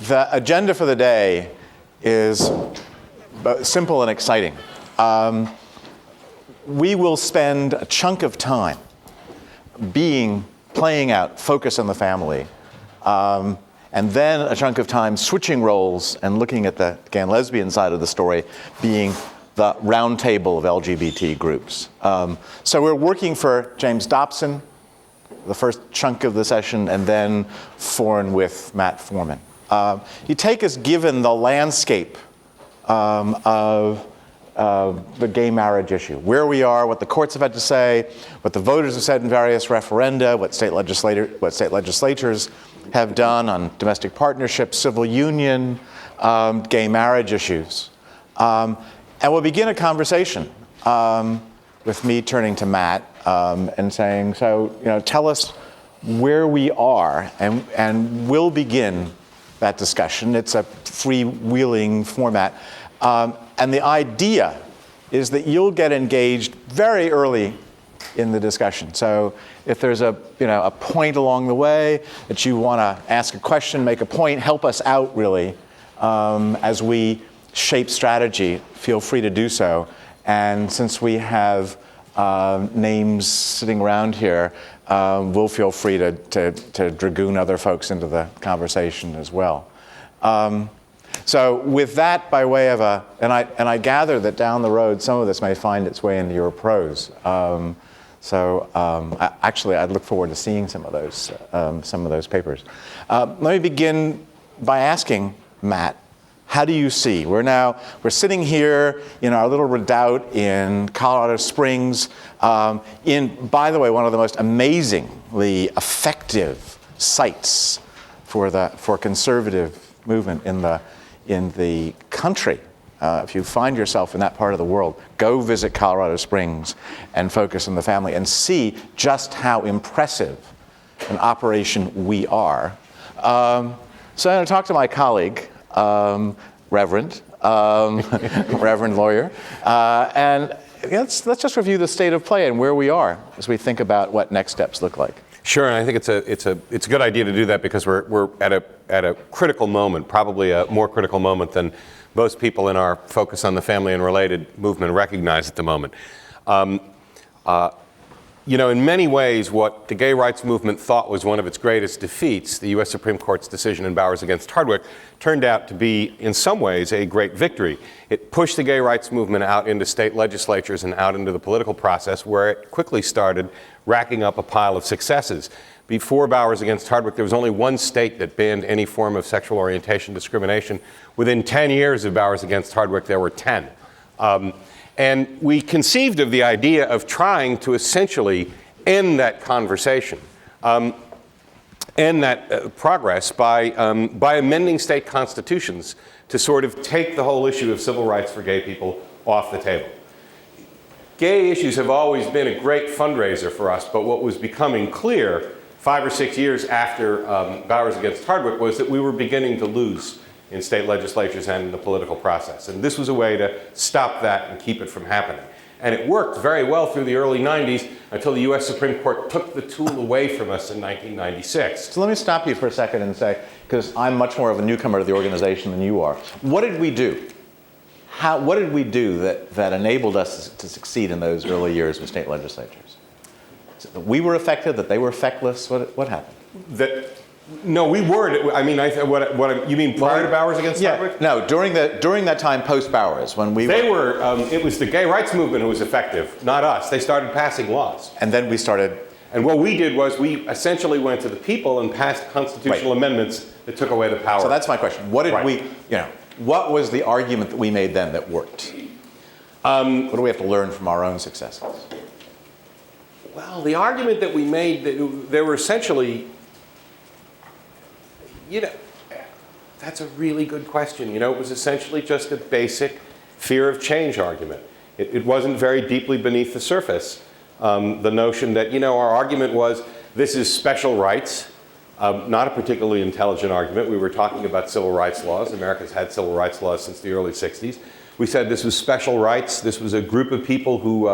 The agenda for the day is simple and exciting. We will spend a chunk of time playing out focus on the family, and then a chunk of time switching roles and looking at the gay and lesbian side of the story, being the roundtable of LGBT groups. So we're working for James Dobson, the first chunk of the session, and then Foreign with Matt Foreman. You take us, given the landscape of the gay marriage issue, where we are, what the courts have had to say, what the voters have said in various referenda, what state legislatures have done on domestic partnerships, civil union, gay marriage issues. And we'll begin a conversation with me turning to Matt and saying, so, tell us where we are, and we'll begin that discussion. It's a freewheeling format. And the idea is that you'll get engaged very early in the discussion. So if there's a point along the way that you want to ask a question, make a point, help us out really as we shape strategy, feel free to do so. And since we have names sitting around here, we'll feel free to dragoon other folks into the conversation as well. So with that, by way of and I gather that down the road, some of this may find its way into your prose. Actually, I'd look forward to seeing some of those papers. Let me begin by asking Matt, how do you see? We're sitting here in our little redoubt in Colorado Springs, by the way, one of the most amazingly effective sites for conservative movement in the country. If you find yourself in that part of the world, go visit Colorado Springs and focus on the family and see just how impressive an operation we are. So I'm going to talk to my colleague, Reverend lawyer, and let's just review the state of play and where we are as we think about what next steps look like. Sure, and I think it's a good idea to do that because we're at a critical moment, probably a more critical moment than most people in our focus on the family and related movement recognize at the moment. In many ways, what the gay rights movement thought was one of its greatest defeats, the U.S. Supreme Court's decision in Bowers against Hardwick, turned out to be, in some ways, a great victory. It pushed the gay rights movement out into state legislatures and out into the political process, where it quickly started racking up a pile of successes. Before Bowers against Hardwick, there was only one state that banned any form of sexual orientation discrimination. Within 10 years of Bowers against Hardwick, there were 10. And we conceived of the idea of trying to essentially end that conversation, end that progress by amending state constitutions to sort of take the whole issue of civil rights for gay people off the table. Gay issues have always been a great fundraiser for us, but what was becoming clear 5 or 6 years after Bowers against Hardwick was that we were beginning to lose in state legislatures and in the political process. And this was a way to stop that and keep it from happening. And it worked very well through the early 90s until the US Supreme Court took the tool away from us in 1996. So let me stop you for a second and say, because I'm much more of a newcomer to the organization than you are, what did we do? What did we do that enabled us to succeed in those early years with state legislatures? That we were effective, that they were feckless? What happened? No, we weren't. I mean, you mean prior to Bowers against Hardwick? No, during that time post Bowers, when we were. It was the gay rights movement who was effective, not us. They started passing laws. And then we started. And what we did was we essentially went to the people and passed constitutional amendments that took away the power. So that's my question. What did what was the argument that we made then that worked? What do we have to learn from our own successes? Well, the argument that we made, they were essentially. That's a really good question. It was essentially just a basic fear of change argument. It wasn't very deeply beneath the surface. The notion that, our argument was, this is special rights, not a particularly intelligent argument. We were talking about civil rights laws. America's had civil rights laws since the early 60s. We said this was special rights. This was a group of people who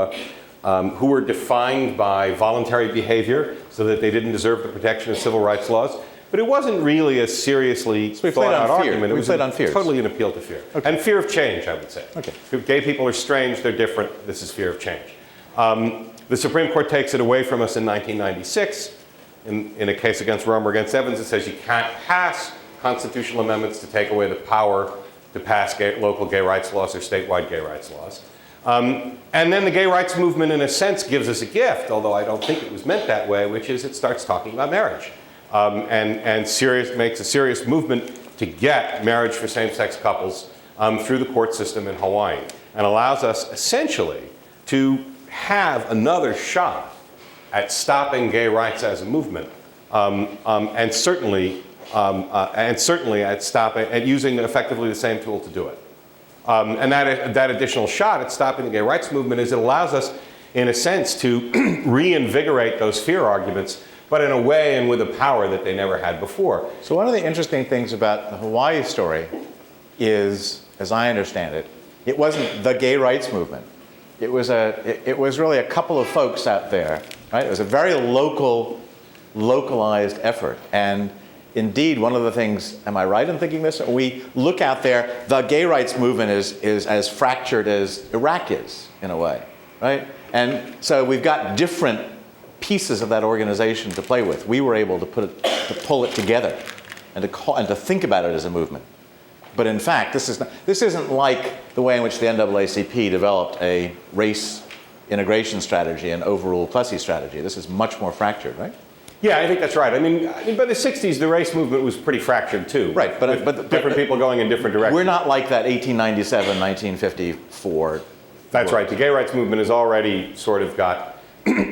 were defined by voluntary behavior so that they didn't deserve the protection of civil rights laws. But it wasn't really a seriously we played thought out on fear. argument. It We was played on fears. totally an appeal to fear. Okay. And fear of change, I would say. Okay. If gay people are strange, they're different, this is fear of change. The Supreme Court takes it away from us in 1996. In a case against Romer against Evans, it says you can't pass constitutional amendments to take away the power to pass local gay rights laws or statewide gay rights laws. And then the gay rights movement, in a sense, gives us a gift, although I don't think it was meant that way, which is it starts talking about marriage. And makes a serious movement to get marriage for same-sex couples through the court system in Hawaii, and allows us essentially to have another shot at stopping gay rights as a movement, and certainly at using effectively the same tool to do it. And that additional shot at stopping the gay rights movement is it allows us, in a sense, to reinvigorate those fear arguments, but in a way and with a power that they never had before. So one of the interesting things about the Hawaii story is, as I understand it, it wasn't the gay rights movement. It was really a couple of folks out there, right? It was a very localized effort. And indeed, one of the things, am I right in thinking this? We look out there, the gay rights movement is as fractured as Iraq is, in a way, right? And so we've got different pieces of that organization to play with. We were able to pull it together and to think about it as a movement. But in fact, this isn't like the way in which the NAACP developed a race integration strategy and overrule Plessy strategy. This is much more fractured, right? Yeah, I think that's right. I mean, by the 60s, the race movement was pretty fractured too. Right, but different people going in different directions. We're not like that 1897, 1954. That's right. The gay rights movement has already sort of got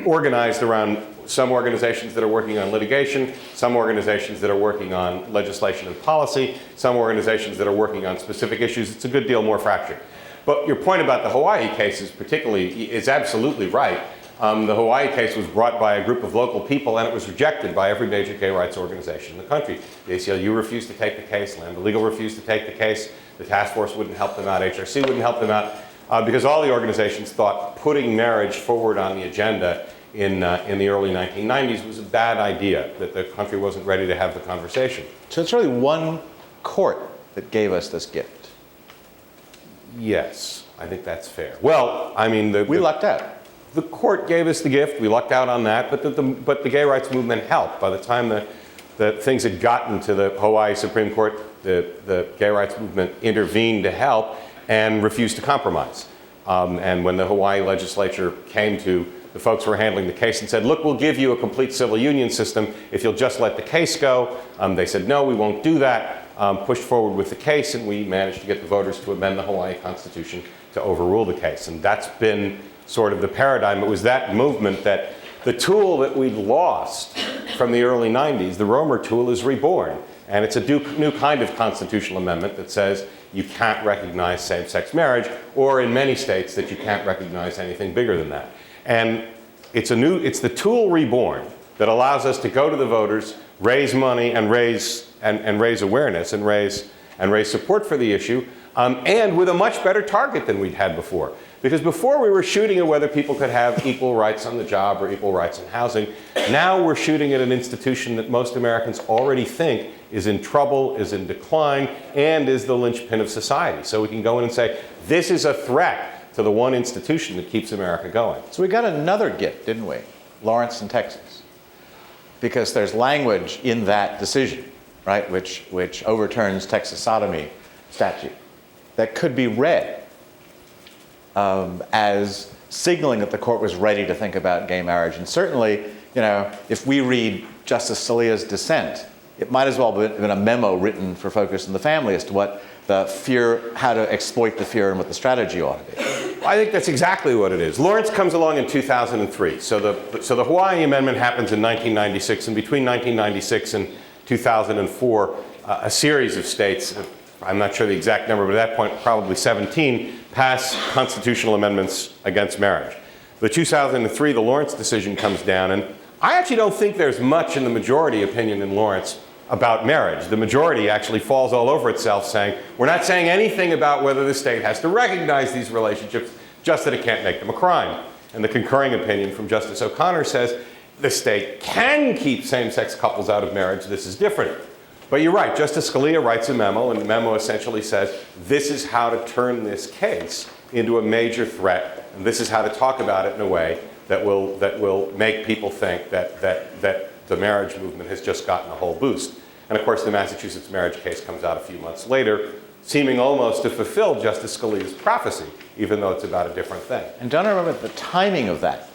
organized around some organizations that are working on litigation, some organizations that are working on legislation and policy, some organizations that are working on specific issues. It's a good deal more fractured. But your point about the Hawaii case is absolutely right. The Hawaii case was brought by a group of local people, and it was rejected by every major gay rights organization in the country. The ACLU refused to take the case, Lambda Legal refused to take the case, the task force wouldn't help them out, HRC wouldn't help them out, because all the organizations thought putting marriage forward on the agenda in the early 1990s was a bad idea, that the country wasn't ready to have the conversation. So it's really one court that gave us this gift. Yes, I think that's fair. Well, I mean, we lucked out. The court gave us the gift. We lucked out on that, but the gay rights movement helped. By the time the things had gotten to the Hawaii Supreme Court, the gay rights movement intervened to help and refused to compromise. And when the Hawaii legislature came to the folks who were handling the case and said, look, we'll give you a complete civil union system if you'll just let the case go, they said, no, we won't do that. Pushed forward with the case, and we managed to get the voters to amend the Hawaii Constitution to overrule the case. And that's been sort of the paradigm. It was that movement that the tool that we'd lost from the early 90s, the Romer tool, is reborn. And it's a new kind of constitutional amendment that says you can't recognize same-sex marriage, or in many states that you can't recognize anything bigger than that. And it's the tool reborn that allows us to go to the voters, raise money, and raise awareness, and raise support for the issue, and with a much better target than we'd had before. Because before we were shooting at whether people could have equal rights on the job or equal rights in housing. Now we're shooting at an institution that most Americans already think is in trouble, is in decline, and is the linchpin of society. So we can go in and say, this is a threat to the one institution that keeps America going. So we got another gift, didn't we? Lawrence and Texas. Because there's language in that decision, right, which overturns Texas sodomy statute, that could be read as signaling that the court was ready to think about gay marriage. And certainly, if we read Justice Scalia's dissent, it might as well have been a memo written for Focus on the Family as to what the fear, how to exploit the fear and what the strategy ought to be. I think that's exactly what it is. Lawrence comes along in 2003. So the Hawaii Amendment happens in 1996, and between 1996 and 2004, a series of states, I'm not sure the exact number, but at that point probably 17, passed constitutional amendments against marriage. The 2003, the Lawrence decision comes down, and I actually don't think there's much in the majority opinion in Lawrence about marriage. The majority actually falls all over itself saying, we're not saying anything about whether the state has to recognize these relationships, just that it can't make them a crime. And the concurring opinion from Justice O'Connor says, the state can keep same-sex couples out of marriage. This is different. But you're right. Justice Scalia writes a memo, and the memo essentially says, this is how to turn this case into a major threat, and this is how to talk about it in a way that will make people think that the marriage movement has just gotten a whole boost. And of course, the Massachusetts marriage case comes out a few months later, seeming almost to fulfill Justice Scalia's prophecy, even though it's about a different thing. And don't I remember the timing of that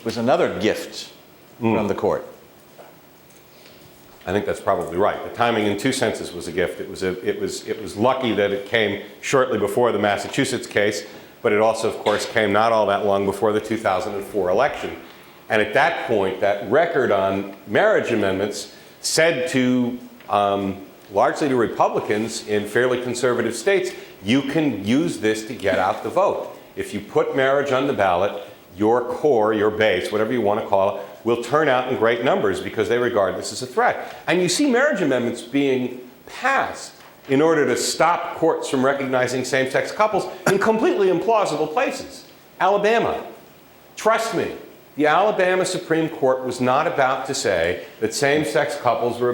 was another gift from the court. I think that's probably right. The timing, in two senses, was a gift. It was lucky that it came shortly before the Massachusetts case, but it also, of course, came not all that long before the 2004 election. And at that point, that record on marriage amendments said to largely to Republicans in fairly conservative states, you can use this to get out the vote. If you put marriage on the ballot, your core, your base, whatever you want to call it, will turn out in great numbers because they regard this as a threat. And you see marriage amendments being passed in order to stop courts from recognizing same-sex couples in completely implausible places. Alabama. Trust me, the Alabama Supreme Court was not about to say that same-sex couples were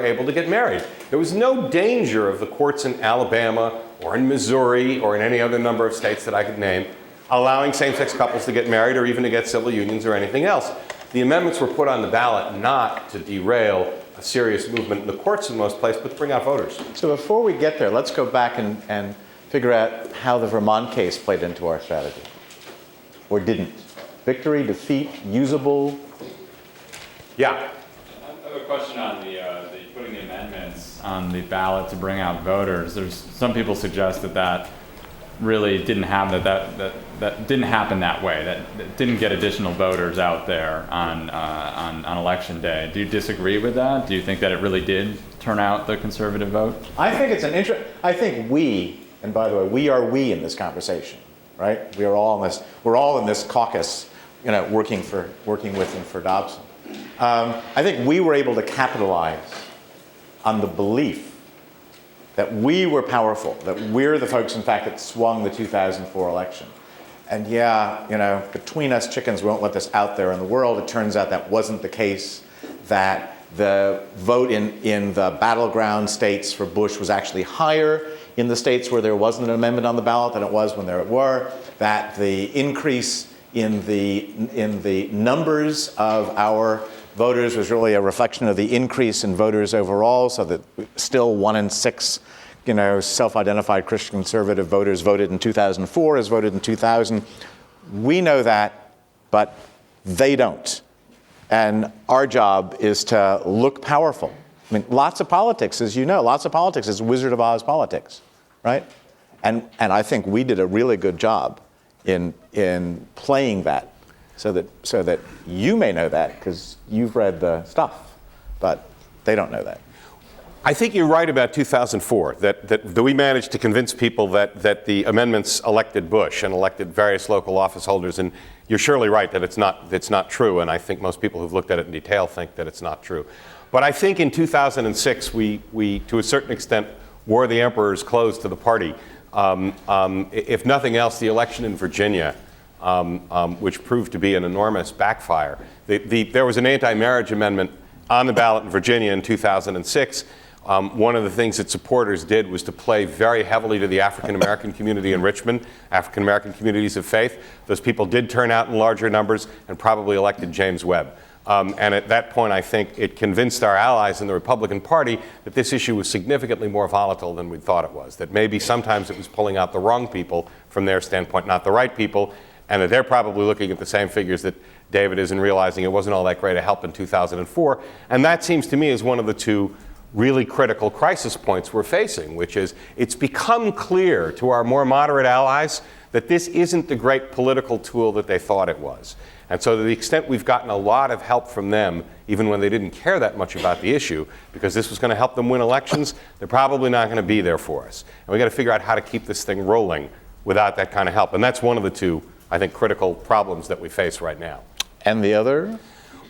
able to get married. There was no danger of the courts in Alabama or in Missouri or in any other number of states that I could name allowing same-sex couples to get married or even to get civil unions or anything else. The amendments were put on the ballot not to derail a serious movement in the courts in most places, but to bring out voters. So before we get there, let's go back and figure out how the Vermont case played into our strategy. Or didn't. Victory, defeat, usable? Yeah. I have a question on the putting the amendments on the ballot to bring out voters. There's some people suggest that really didn't happen, that didn't happen that way, that didn't get additional voters out there on election day. Do you disagree with that? Do you think that it really did turn out the conservative vote? I think it's I think we, and by the way, we are we in this conversation, right? We're all in this caucus, working with and for Dobson. I think we were able to capitalize on the belief that we were powerful, that we're the folks, in fact, that swung the 2004 election. And between us chickens, we won't let this out there in the world. It turns out that wasn't the case, that the vote in the battleground states for Bush was actually higher in the states where there wasn't an amendment on the ballot than it was when there were, that the increase in the numbers of our voters was really a reflection of the increase in voters overall, so that still 1 in 6, self-identified Christian conservative voters voted in 2004 as voted in 2000. We know that, but they don't. And our job is to look powerful. I mean, lots of politics, as you know, is Wizard of Oz politics, right? And I think we did a really good job in playing that. So that you may know that because you've read the stuff, but they don't know that. I think you're right about 2004, that we managed to convince people that the amendments elected Bush and elected various local office holders, and you're surely right that it's not true, and I think most people who've looked at it in detail think that it's not true. But I think in 2006, we to a certain extent, wore the emperor's clothes to the party. If nothing else, the election in Virginia, which proved to be an enormous backfire. There was an anti-marriage amendment on the ballot in Virginia in 2006. One of the things that supporters did was to play very heavily to the African-American community in Richmond, African-American communities of faith. Those people did turn out in larger numbers and probably elected James Webb. And at that point, I think it convinced our allies in the Republican Party that this issue was significantly more volatile than we thought it was, that maybe sometimes it was pulling out the wrong people from their standpoint, not the right people, and that they're probably looking at the same figures that David is and realizing it wasn't all that great a help in 2004. And that seems to me is one of the two really critical crisis points we're facing, which is it's become clear to our more moderate allies that this isn't the great political tool that they thought it was. And so to the extent we've gotten a lot of help from them, even when they didn't care that much about the issue, because this was going to help them win elections, they're probably not going to be there for us. And we've got to figure out how to keep this thing rolling without that kind of help. And that's one of the two, I think, critical problems that we face right now. And the other?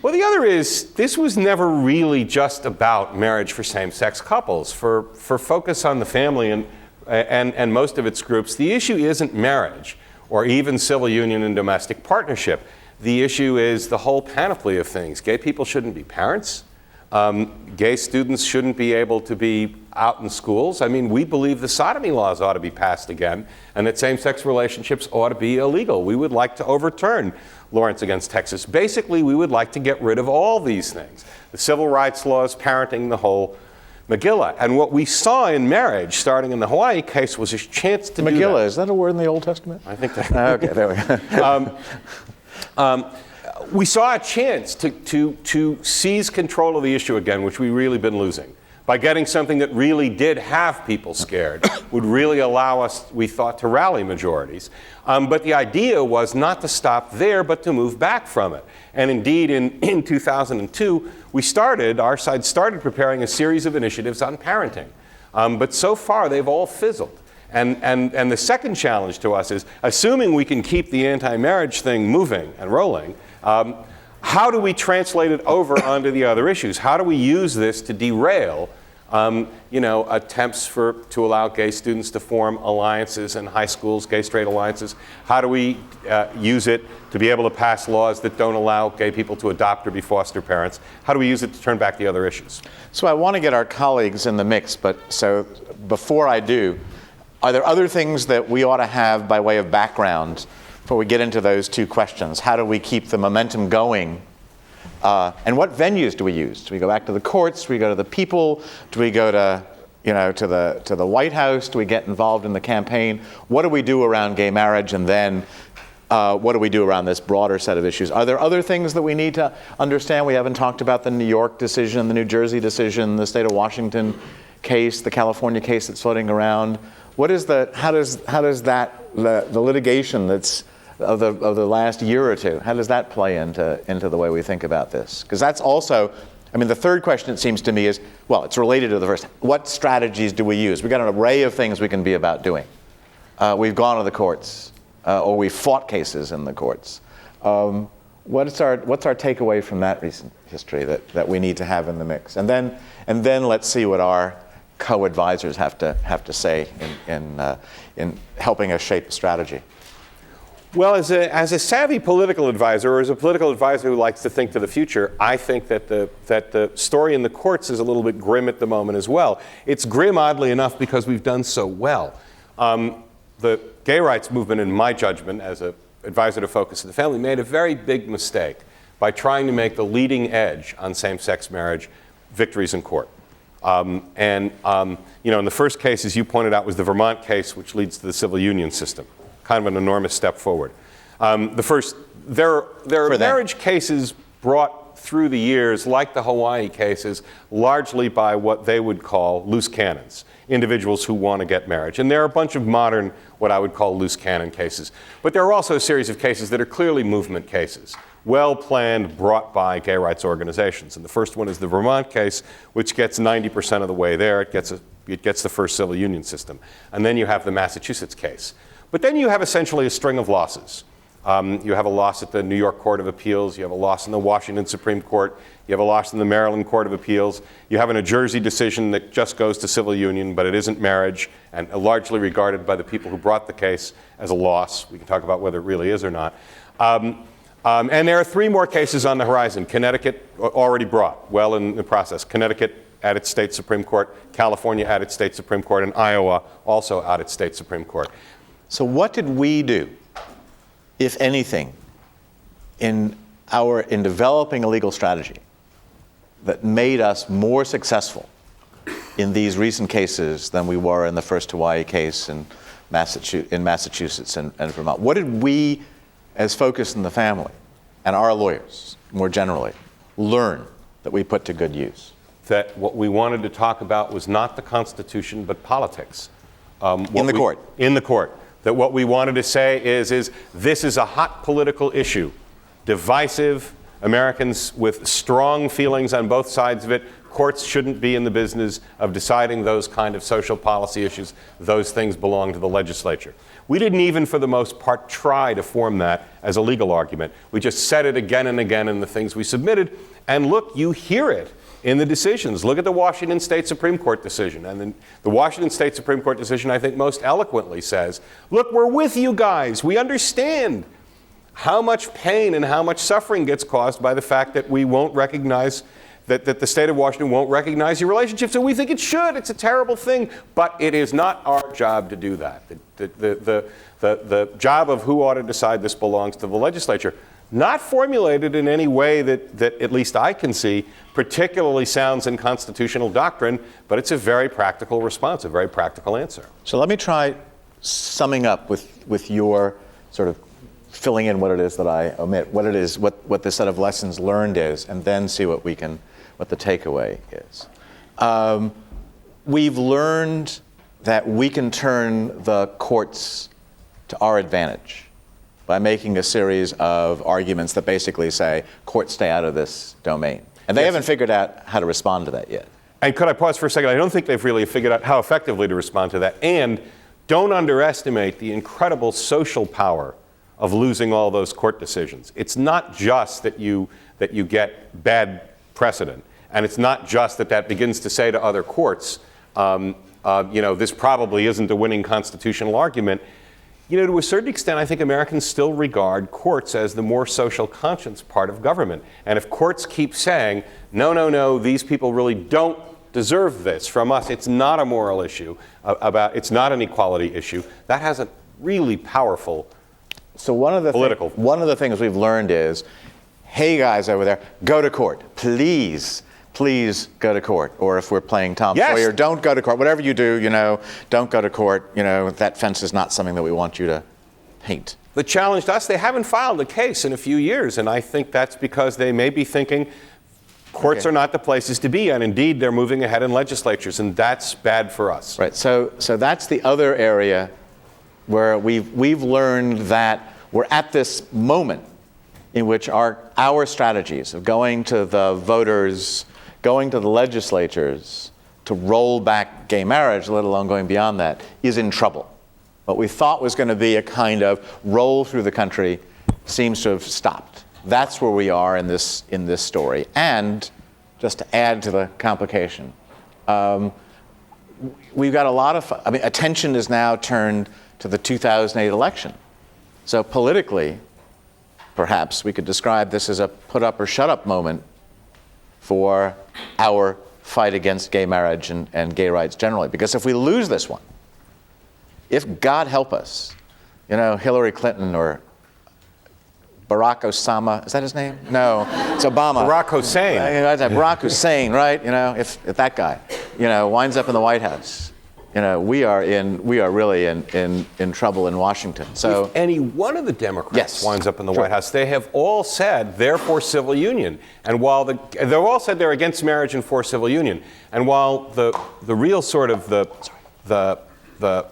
Well, the other is this was never really just about marriage for same-sex couples. For Focus on the Family and most of its groups, the issue isn't marriage or even civil union and domestic partnership. The issue is the whole panoply of things. Gay people shouldn't be parents. Gay students shouldn't be able to be out in schools. I mean, we believe the sodomy laws ought to be passed again, and that same-sex relationships ought to be illegal. We would like to overturn Lawrence against Texas. Basically, we would like to get rid of all these things. The civil rights laws, parenting, the whole Megillah. And what we saw in marriage, starting in the Hawaii case, was a chance to do that. Megillah, is that a word in the Old Testament? I think that. Okay, there we go. We saw a chance to seize control of the issue again, which we've really been losing. By getting something that really did have people scared, would really allow us, we thought, to rally majorities. But the idea was not to stop there, but to move back from it. And indeed, in 2002, our side started preparing a series of initiatives on parenting. But so far, they've all fizzled. And the second challenge to us is, assuming we can keep the anti-marriage thing moving and rolling, how do we translate it over onto the other issues? How do we use this to derail, attempts to allow gay students to form alliances in high schools, gay-straight alliances? How do we use it to be able to pass laws that don't allow gay people to adopt or be foster parents? How do we use it to turn back the other issues? So I want to get our colleagues in the mix, but so before I do, are there other things that we ought to have by way of background before we get into those two questions? How do we keep the momentum going? And what venues do we use? Do we go back to the courts? Do we go to the people? Do we go to the White House? Do we get involved in the campaign? What do we do around gay marriage? And then what do we do around this broader set of issues? Are there other things that we need to understand? We haven't talked about the New York decision, the New Jersey decision, the state of Washington case, the California case that's floating around. How does that the litigation that's of the last year or two, how does that play into the way we think about this? Because that's also, the third question, it seems to me, is, well, it's related to the first. What strategies do we use? We've got an array of things we can be about doing. We've gone to the courts, or we've fought cases in the courts. What's our takeaway from that recent history that we need to have in the mix? And then let's see what our co-advisors have to say in helping us shape a strategy. Well, as a savvy political advisor, or as a political advisor who likes to think to the future, I think that the story in the courts is a little bit grim at the moment as well. It's grim, oddly enough, because we've done so well. The gay rights movement, in my judgment, as an advisor to Focus on the Family, made a very big mistake by trying to make the leading edge on same-sex marriage victories in court. In the first case, as you pointed out, was the Vermont case, which leads to the civil union system. Kind of an enormous step forward. There are marriage cases brought through the years, like the Hawaii cases, largely by what they would call loose cannons, individuals who want to get marriage. And there are a bunch of modern, what I would call loose cannon cases. But there are also a series of cases that are clearly movement cases, well-planned, brought by gay rights organizations. And the first one is the Vermont case, which gets 90% of the way there. It gets the first civil union system. And then you have the Massachusetts case. But then you have essentially a string of losses. You have a loss at the New York Court of Appeals. You have a loss in the Washington Supreme Court. You have a loss in the Maryland Court of Appeals. You have a New Jersey decision that just goes to civil union, but it isn't marriage, and largely regarded by the people who brought the case as a loss. We can talk about whether it really is or not. And there are three more cases on the horizon. Connecticut already brought, well in the process. Connecticut at its state Supreme Court, California at its state Supreme Court, and Iowa also at its state Supreme Court. So what did we do, if anything, in developing a legal strategy that made us more successful in these recent cases than we were in the first Hawaii case in Massachusetts and Vermont? What did we, as Focus on the Family, and our lawyers more generally, learn that we put to good use? That what we wanted to talk about was not the Constitution, but politics. In the court. In the court. That what we wanted to say is this is a hot political issue, divisive, Americans with strong feelings on both sides of it. Courts shouldn't be in the business of deciding those kind of social policy issues. Those things belong to the legislature. We didn't even, for the most part, try to form that as a legal argument. We just said it again and again in the things we submitted. And look, you hear it in the decisions. Look at the Washington State Supreme Court decision. And then the Washington State Supreme Court decision, I think, most eloquently says, look, we're with you guys. We understand how much pain and how much suffering gets caused by the fact that we won't recognize, that the state of Washington won't recognize your relationships, and we think it should. It's a terrible thing, but it is not our job to do that. The job of who ought to decide this belongs to the legislature. Not formulated in any way that at least I can see particularly sounds in constitutional doctrine, but it's a very practical response, a very practical answer. So let me try summing up with your sort of filling in what it is that I omit, what the set of lessons learned is, and then see what the takeaway is. We've learned that we can turn the courts to our advantage by making a series of arguments that basically say, courts stay out of this domain. And they haven't figured out how to respond to that yet. And could I pause for a second? I don't think they've really figured out how effectively to respond to that. And don't underestimate the incredible social power of losing all those court decisions. It's not just that you get bad precedent. And it's not just that begins to say to other courts, this probably isn't a winning constitutional argument. To a certain extent, I think Americans still regard courts as the more social conscience part of government. And if courts keep saying, no, these people really don't deserve this from us, it's not a moral issue, it's not an equality issue, that has a really powerful one of the things we've learned is, hey guys over there, go to court, please go to court. Or if we're playing Tom Sawyer, don't go to court. Whatever you do, don't go to court. That fence is not something that we want you to paint. The challenge to us, they haven't filed a case in a few years, and I think that's because they may be thinking courts are not the places to be, and indeed they're moving ahead in legislatures, and that's bad for us. Right. So that's the other area where we've learned that we're at this moment in which our strategies of going to the voters, going to the legislatures to roll back gay marriage, let alone going beyond that, is in trouble. What we thought was going to be a kind of roll through the country seems to have stopped. That's where we are in this story. And just to add to the complication, we've got a lot of, attention is now turned to the 2008 election. So politically, perhaps we could describe this as a put up or shut up moment for our fight against gay marriage and gay rights generally. Because if we lose this one, if God help us, Hillary Clinton or Barack Osama, is that his name? No, it's Obama. Barack Hussein. Barack Hussein, right? If that guy, winds up in the White House, we are really in trouble in Washington. So if any one of the Democrats winds up in the White House, they have all said they're for civil union, and while they've all said they're against marriage and for civil union, and while the real sort of the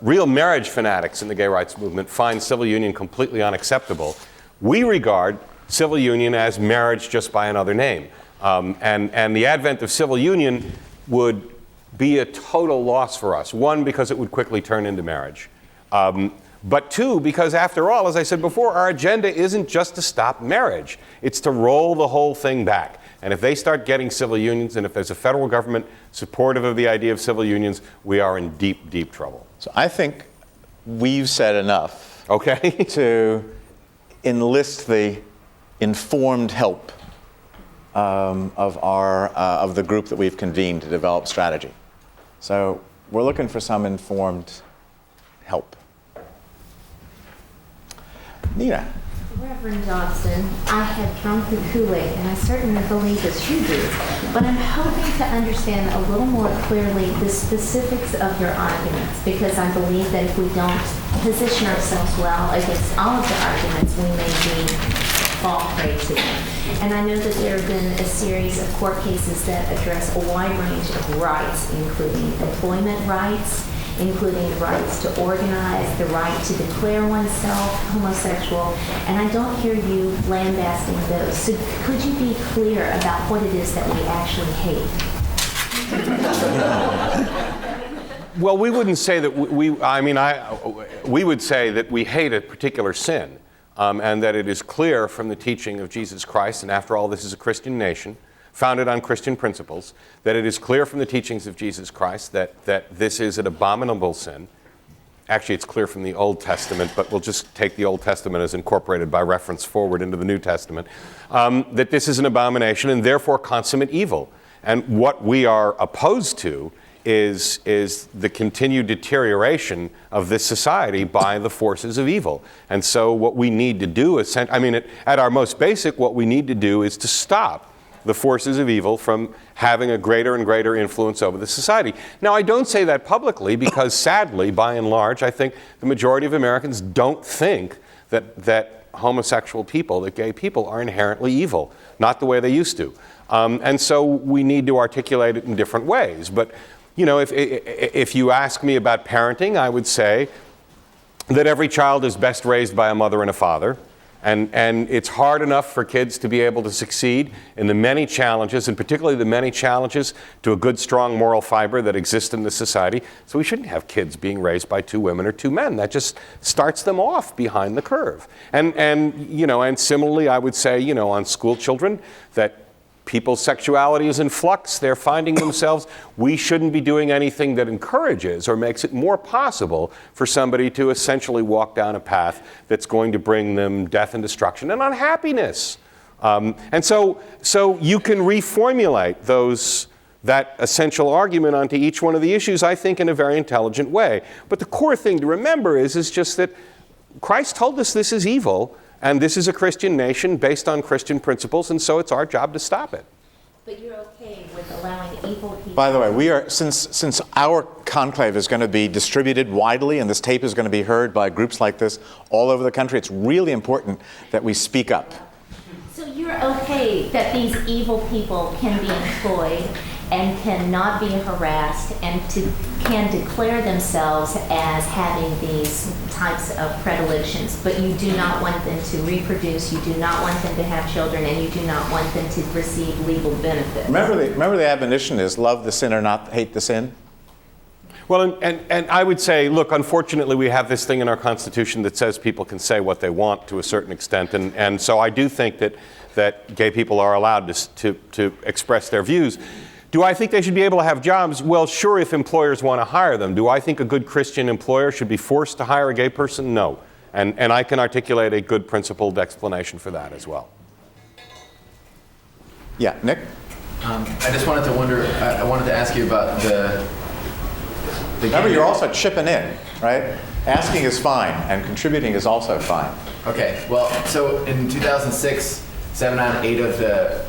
real marriage fanatics in the gay rights movement find civil union completely unacceptable, we regard civil union as marriage just by another name, and the advent of civil union would be a total loss for us. One, because it would quickly turn into marriage. But two, because after all, as I said before, our agenda isn't just to stop marriage. It's to roll the whole thing back. And if they start getting civil unions, and if there's a federal government supportive of the idea of civil unions, we are in deep, deep trouble. So I think we've said enough to enlist the informed help of the group that we've convened to develop strategy. So we're looking for some informed help. Nina. Reverend Johnson, I have drunk the Kool-Aid, and I certainly believe as you do, but I'm hoping to understand a little more clearly the specifics of your arguments, because I believe that if we don't position ourselves well against all of the arguments, we may fall prey to them. And I know that there have been a series of court cases that address a wide range of rights, including employment rights, including the rights to organize, the right to declare oneself homosexual, and I don't hear you lambasting those. So could you be clear about what it is that we actually hate? Well, we wouldn't say that we would say that we hate a particular sin, and that it is clear from the teaching of Jesus Christ, and after all, this is a Christian nation, founded on Christian principles, that it is clear from the teachings of Jesus Christ that this is an abominable sin, Actually, it's clear from the Old Testament, but we'll just take the Old Testament as incorporated by reference forward into the New Testament, that this is an abomination and therefore consummate evil. And what we are opposed to is the continued deterioration of this society by the forces of evil. And so what we need to do is, at our most basic, what we need to do is to stop the forces of evil from having a greater and greater influence over the society. Now, I don't say that publicly because sadly, by and large, I think the majority of Americans don't think that homosexual people, that gay people are inherently evil, not the way they used to. And so we need to articulate it in different ways. But, if you ask me about parenting, I would say that every child is best raised by a mother and a father. And it's hard enough for kids to be able to succeed in the many challenges, and particularly the many challenges to a good, strong moral fiber that exists in this society. So we shouldn't have kids being raised by 2 women or 2 men. That just starts them off behind the curve. And similarly, I would say, on school children, that people's sexuality is in flux. They're finding themselves. We shouldn't be doing anything that encourages or makes it more possible for somebody to essentially walk down a path that's going to bring them death and destruction and unhappiness. And so you can reformulate that essential argument onto each one of the issues, I think, in a very intelligent way. But the core thing to remember is just that Christ told us this is evil. And this is a Christian nation based on Christian principles, and so it's our job to stop it. But you're okay with allowing evil people... By the way, we are, since our conclave is going to be distributed widely and this tape is going to be heard by groups like this all over the country, it's really important that we speak up. So you're okay that these evil people can be employed and cannot be harassed and can declare themselves as having these types of predilections, but you do not want them to reproduce, you do not want them to have children, and you do not want them to receive legal benefits. Remember the admonition is love the sinner, not hate the sin? Well, and I would say, look, unfortunately, we have this thing in our Constitution that says people can say what they want to a certain extent, and so I do think that gay people are allowed to express their views. Do I think they should be able to have jobs? Well, sure, if employers want to hire them. Do I think a good Christian employer should be forced to hire a gay person? No. And I can articulate a good principled explanation for that as well. Yeah, Nick? I just wanted to wonder, I wanted to ask you about the Remember, you're also chipping in, right? Asking is fine, and contributing is also fine. Okay, well, so in 2006, 7 out of 8 of the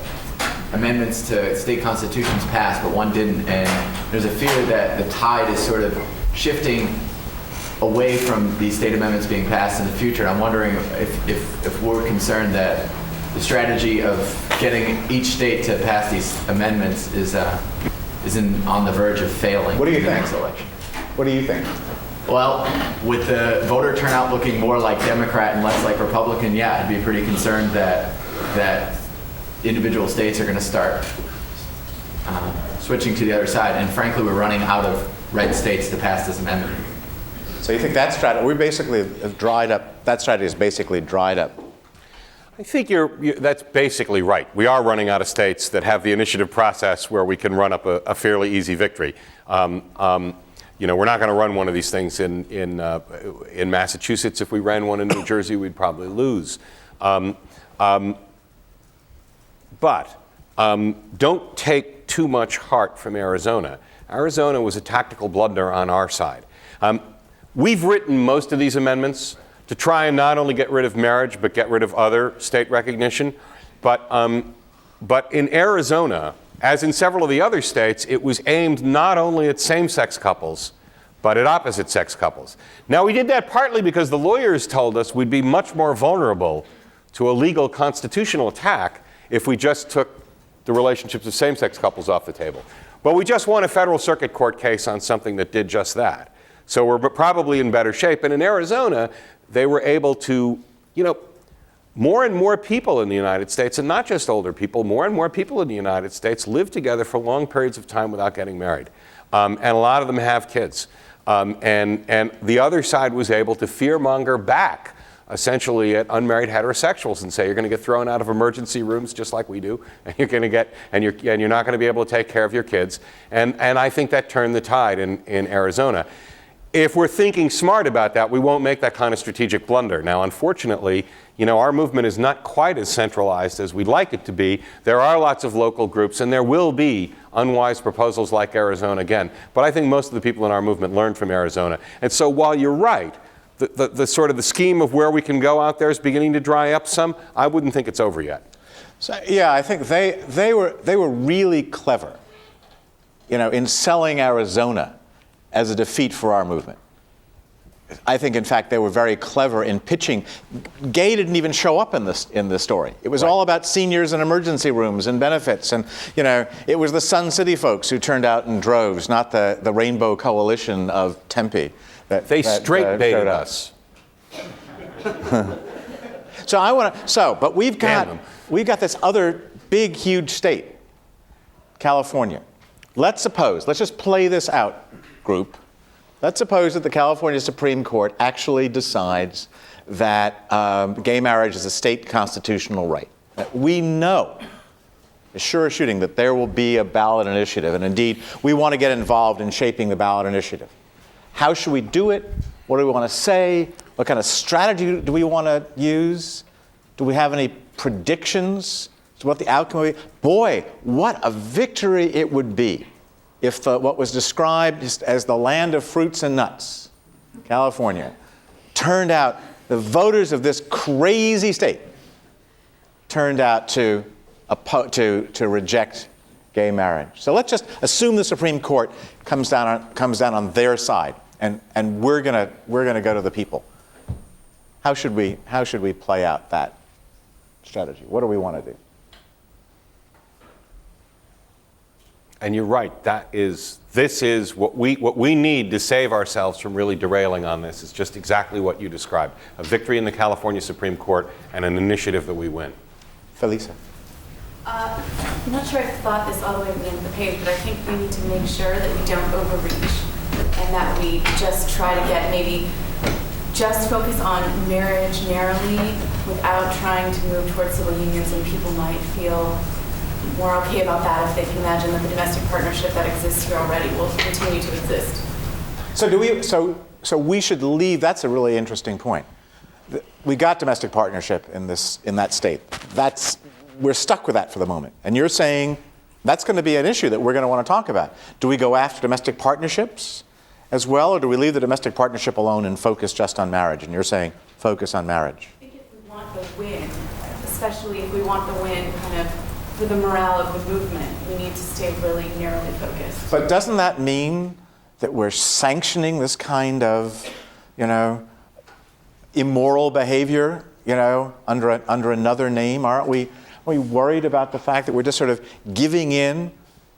amendments to state constitutions passed, but one didn't, and there's a fear that the tide is sort of shifting away from these state amendments being passed in the future. I'm wondering if we're concerned that the strategy of getting each state to pass these amendments is on the verge of failing. What do you in the think? next election. What do you think? Well, with the voter turnout looking more like Democrat and less like Republican, yeah, I'd be pretty concerned that individual states are going to start switching to the other side. And frankly, we're running out of red states to pass this amendment. So you think that strategy, we basically dried up, that strategy is basically dried up? I think that's basically right. We are running out of states that have the initiative process where we can run up a fairly easy victory. We're not going to run one of these things in Massachusetts. If we ran one in New Jersey, we'd probably lose. But don't take too much heart from Arizona. Arizona was a tactical blunder on our side. We've written most of these amendments to try and not only get rid of marriage, but get rid of other state recognition. But in Arizona, as in several of the other states, it was aimed not only at same-sex couples, but at opposite-sex couples. Now, we did that partly because the lawyers told us we'd be much more vulnerable to a legal constitutional attack if we just took the relationships of same-sex couples off the table. But we just won a federal circuit court case on something that did just that. So we're probably in better shape. And in Arizona, they were able to, more and more people in the United States, and not just older people, more and more people in the United States live together for long periods of time without getting married. And a lot of them have kids. And the other side was able to fearmonger back essentially at unmarried heterosexuals and say you're going to get thrown out of emergency rooms just like we do, and you're not going to be able to take care of your kids. And I think that turned the tide in Arizona. If we're thinking smart about that, we won't make that kind of strategic blunder. Now, unfortunately, our movement is not quite as centralized as we'd like it to be. There are lots of local groups, and there will be unwise proposals like Arizona again. But I think most of the people in our movement learned from Arizona. And so while you're right, the sort of the scheme of where we can go out there is beginning to dry up some, I wouldn't think it's over yet. So, yeah, I think they were really clever, in selling Arizona as a defeat for our movement. I think, in fact, they were very clever in pitching. Gay didn't even show up in this story. It was all about seniors and emergency rooms and benefits. And, it was the Sun City folks who turned out in droves, not the Rainbow Coalition of Tempe. They straight baited us. But we've got this other big, huge state, California. Let's just play this out, group. Let's suppose that the California Supreme Court actually decides that gay marriage is a state constitutional right. We know, as sure as shooting, that there will be a ballot initiative, and indeed, we want to get involved in shaping the ballot initiative. How should we do it? What do we want to say? What kind of strategy do we want to use? Do we have any predictions to what the outcome will be? Boy, what a victory it would be if what was described as the land of fruits and nuts, California, turned out, the voters of this crazy state turned out to reject gay marriage. So let's just assume the Supreme Court comes down on their side, and we're gonna go to the people. How should we play out that strategy? What do we want to do? And you're right. This is what we need to save ourselves from really derailing on this. Is just exactly what you described: a victory in the California Supreme Court and an initiative that we win. Felisa. I'm not sure I've thought this all the way to the end of the page, but I think we need to make sure that we don't overreach and that we just try to just focus on marriage narrowly without trying to move towards civil unions, and people might feel more okay about that if they can imagine that the domestic partnership that exists here already will continue to exist. So we should leave. That's a really interesting point. We got domestic partnership in that state. We're stuck with that for the moment. And you're saying that's going to be an issue that we're going to want to talk about. Do we go after domestic partnerships as well, or do we leave the domestic partnership alone and focus just on marriage? And you're saying focus on marriage. I think if we want the win, especially if we want the win kind of for the morale of the movement, we need to stay really narrowly focused. But doesn't that mean that we're sanctioning this kind of, immoral behavior, under another name? Aren't we worried about the fact that we're just sort of giving in,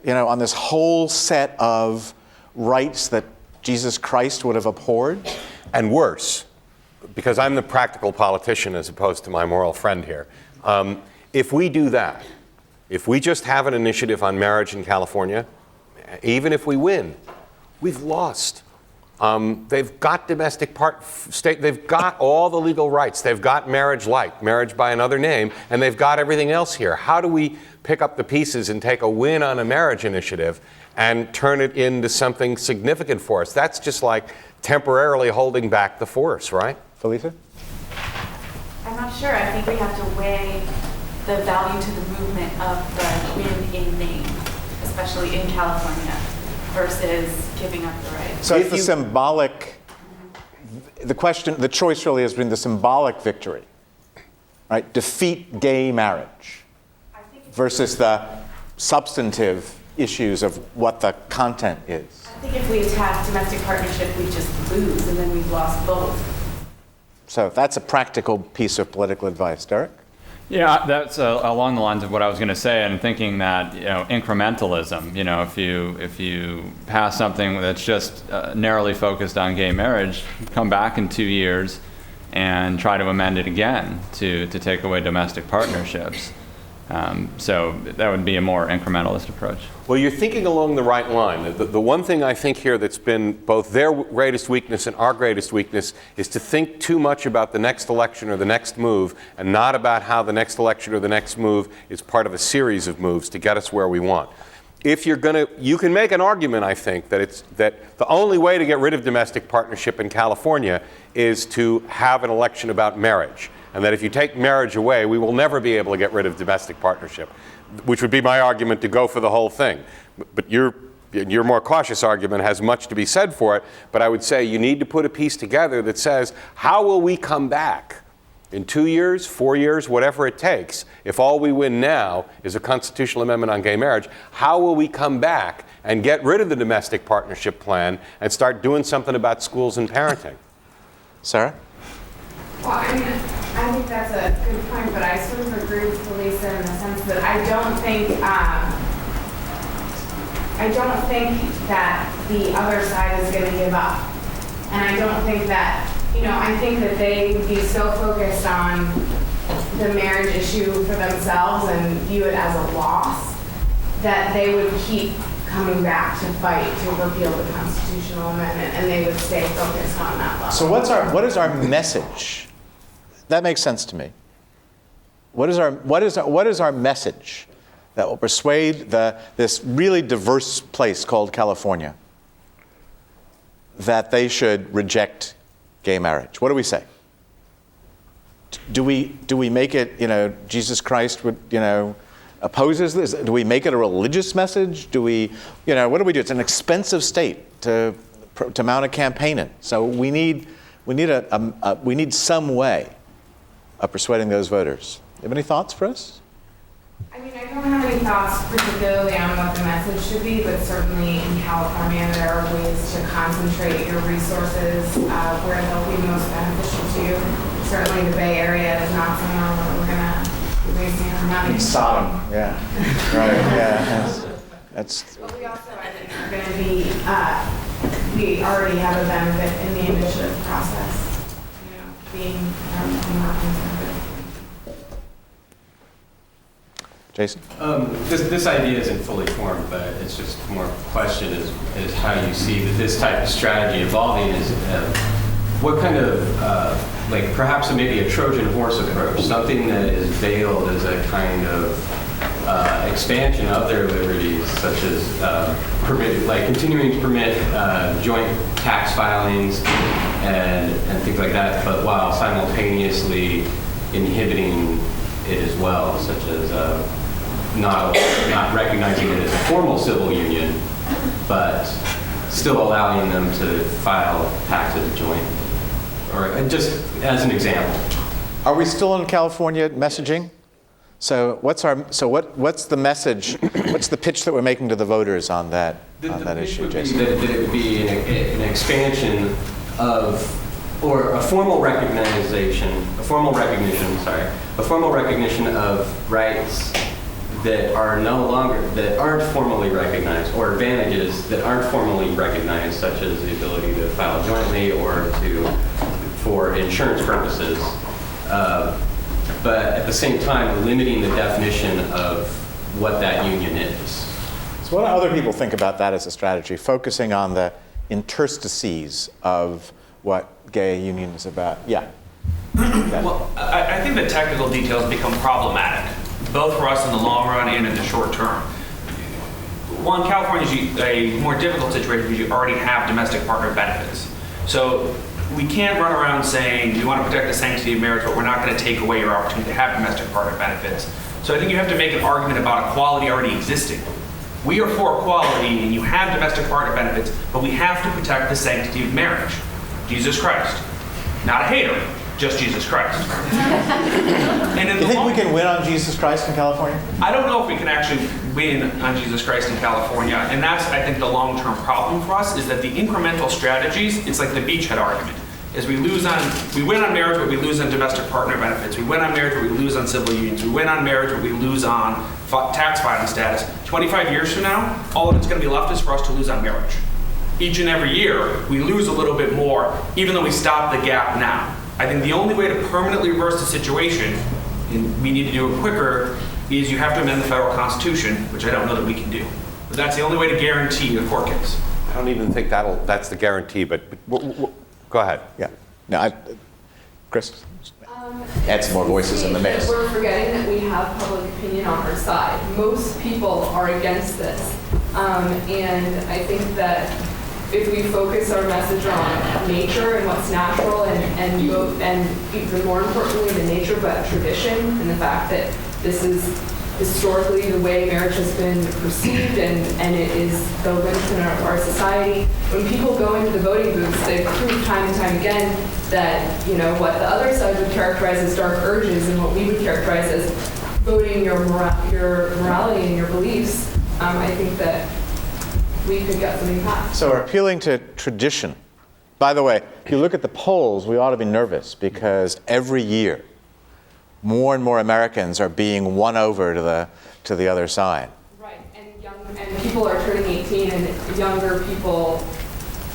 on this whole set of rights that Jesus Christ would have abhorred? And worse, because I'm the practical politician as opposed to my moral friend here. If we do that, if we just have an initiative on marriage in California, even if we win, we've lost. They've got they've got all the legal rights. They've got marriage by another name, and they've got everything else here. How do we pick up the pieces and take a win on a marriage initiative and turn it into something significant for us? That's just like temporarily holding back the force, right? Felisa? I'm not sure. I think we have to weigh the value to the movement of the win in name, especially in California, versus giving up the right. So it's the symbolic, the choice really has been the symbolic victory, right? Defeat gay marriage versus the substantive issues of what the content is. I think if we attack domestic partnership, we just lose, and then we've lost both. So that's a practical piece of political advice. Derek? Yeah, that's along the lines of what I was going to say, and thinking that incrementalism. If you pass something that's just narrowly focused on gay marriage, come back in 2 years and try to amend it again to take away domestic partnerships. So that would be a more incrementalist approach. Well, you're thinking along the right line. The one thing I think here that's been both their greatest weakness and our greatest weakness is to think too much about the next election or the next move, and not about how the next election or the next move is part of a series of moves to get us where we want. if you're going to, you can make an argument, I think, that the only way to get rid of domestic partnership in California is to have an election about marriage. And that if you take marriage away, we will never be able to get rid of domestic partnership, which would be my argument to go for the whole thing. But your more cautious argument has much to be said for it. But I would say you need to put a piece together that says, how will we come back in 2 years, 4 years, whatever it takes, if all we win now is a constitutional amendment on gay marriage, how will we come back and get rid of the domestic partnership plan and start doing something about schools and parenting? Sarah? Well, I mean, I think that's a good point, but I sort of agree with Lisa in the sense that I don't think that the other side is going to give up. And I don't think that, I think that they would be so focused on the marriage issue for themselves and view it as a loss that they would keep coming back to fight to repeal the constitutional amendment, and they would stay focused on that level. So what is our message? That makes sense to me. What is our message that will persuade this really diverse place called California that they should reject gay marriage? What do we say? Do we make it, Jesus Christ would, opposes this? Do we make it a religious message? Do we, what do we do? It's an expensive state to mount a campaign in. So we need some way of persuading those voters. You have any thoughts for us? I mean, I don't have any thoughts particularly on what the message should be, but certainly in California there are ways to concentrate your resources where they'll be most beneficial to you. Certainly the Bay Area is not somewhere where we're going to be wasting our money. Sodom, yeah. Right, yeah. That's But we also, I think, are going to be, we already have a benefit in the initiative process, being more conservative. Jason? This idea isn't fully formed, but it's just more question is how you see that this type of strategy evolving is what kind of, perhaps maybe a Trojan horse approach, something that is veiled as a kind of expansion of their liberties, such as continuing to permit joint tax filings and things like that, but while simultaneously inhibiting it as well, such as not recognizing it as a formal civil union, but still allowing them to file taxes joint, or just as an example. Are we still in California messaging? So what's the message? What's the pitch that we're making to the voters on that issue, Jason? That it would be an expansion of, or a formal recognition of rights that aren't formally recognized, or advantages that aren't formally recognized, such as the ability to file jointly or for insurance purposes, but at the same time limiting the definition of what that union is. So what do other people think about that as a strategy, focusing on the interstices of what gay union is about? Yeah. Well, I think the technical details become problematic, both for us in the long run and in the short term. One, California is a more difficult situation because you already have domestic partner benefits. So we can't run around saying we want to protect the sanctity of marriage, but we're not going to take away your opportunity to have domestic partner benefits. So I think you have to make an argument about equality already existing. We are for equality, and you have domestic partner benefits, but we have to protect the sanctity of marriage. Jesus Christ. Not a hater, just Jesus Christ. And Do you think we can win on Jesus Christ in California? I don't know if we can actually win on Jesus Christ in California, and that's, I think, the long-term problem for us, is that the incremental strategies, it's like the beachhead argument, is we win on marriage, but we lose on domestic partner benefits. We win on marriage, but we lose on civil unions. We win on marriage, but we lose on tax filing status. 25 years from now, all that's going to be left is for us to lose on marriage. Each and every year, we lose a little bit more, even though we stop the gap now. I think the only way to permanently reverse the situation, and we need to do it quicker, is you have to amend the federal constitution, which I don't know that we can do. But that's the only way to guarantee a court case. I don't even think that's the guarantee, but go ahead. Yeah. No, Chris? Add some more voices in the mix. We're forgetting that we have public opinion on our side. Most people are against this. And I think that if we focus our message on nature and what's natural and even more importantly the nature but tradition and the fact that this is historically the way marriage has been perceived and it is the linchpin of our society. When people go into the voting booths, they've proved time and time again that, you know, what the other side would characterize as dark urges and what we would characterize as voting your morality and your beliefs, I think that we could get something passed. So we're appealing to tradition. By the way, if you look at the polls, we ought to be nervous because every year, more and more Americans are being won over to the other side. Right, and people are turning 18, and younger people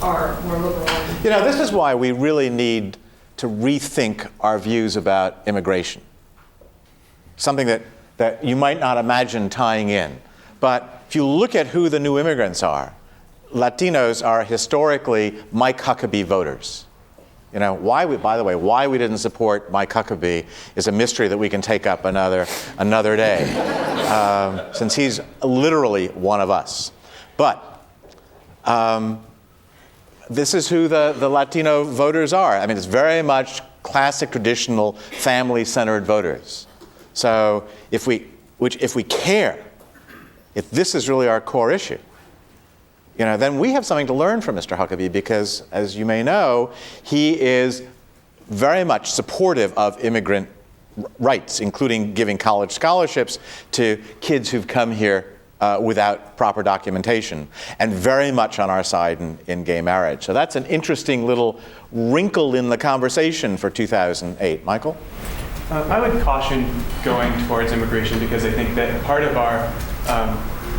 are more liberal. You know, this is why we really need to rethink our views about immigration. Something that you might not imagine tying in. But if you look at who the new immigrants are, Latinos are historically Mike Huckabee voters. You know, why we didn't support Mike Huckabee is a mystery that we can take up another day, since he's literally one of us. But this is who the Latino voters are. I mean, it's very much classic, traditional, family-centered voters. So if we care, if this is really our core issue, you know, then we have something to learn from Mr. Huckabee because, as you may know, he is very much supportive of immigrant rights, including giving college scholarships to kids who've come here without proper documentation, and very much on our side in gay marriage. So that's an interesting little wrinkle in the conversation for 2008. Michael? I would caution going towards immigration because I think that part of our,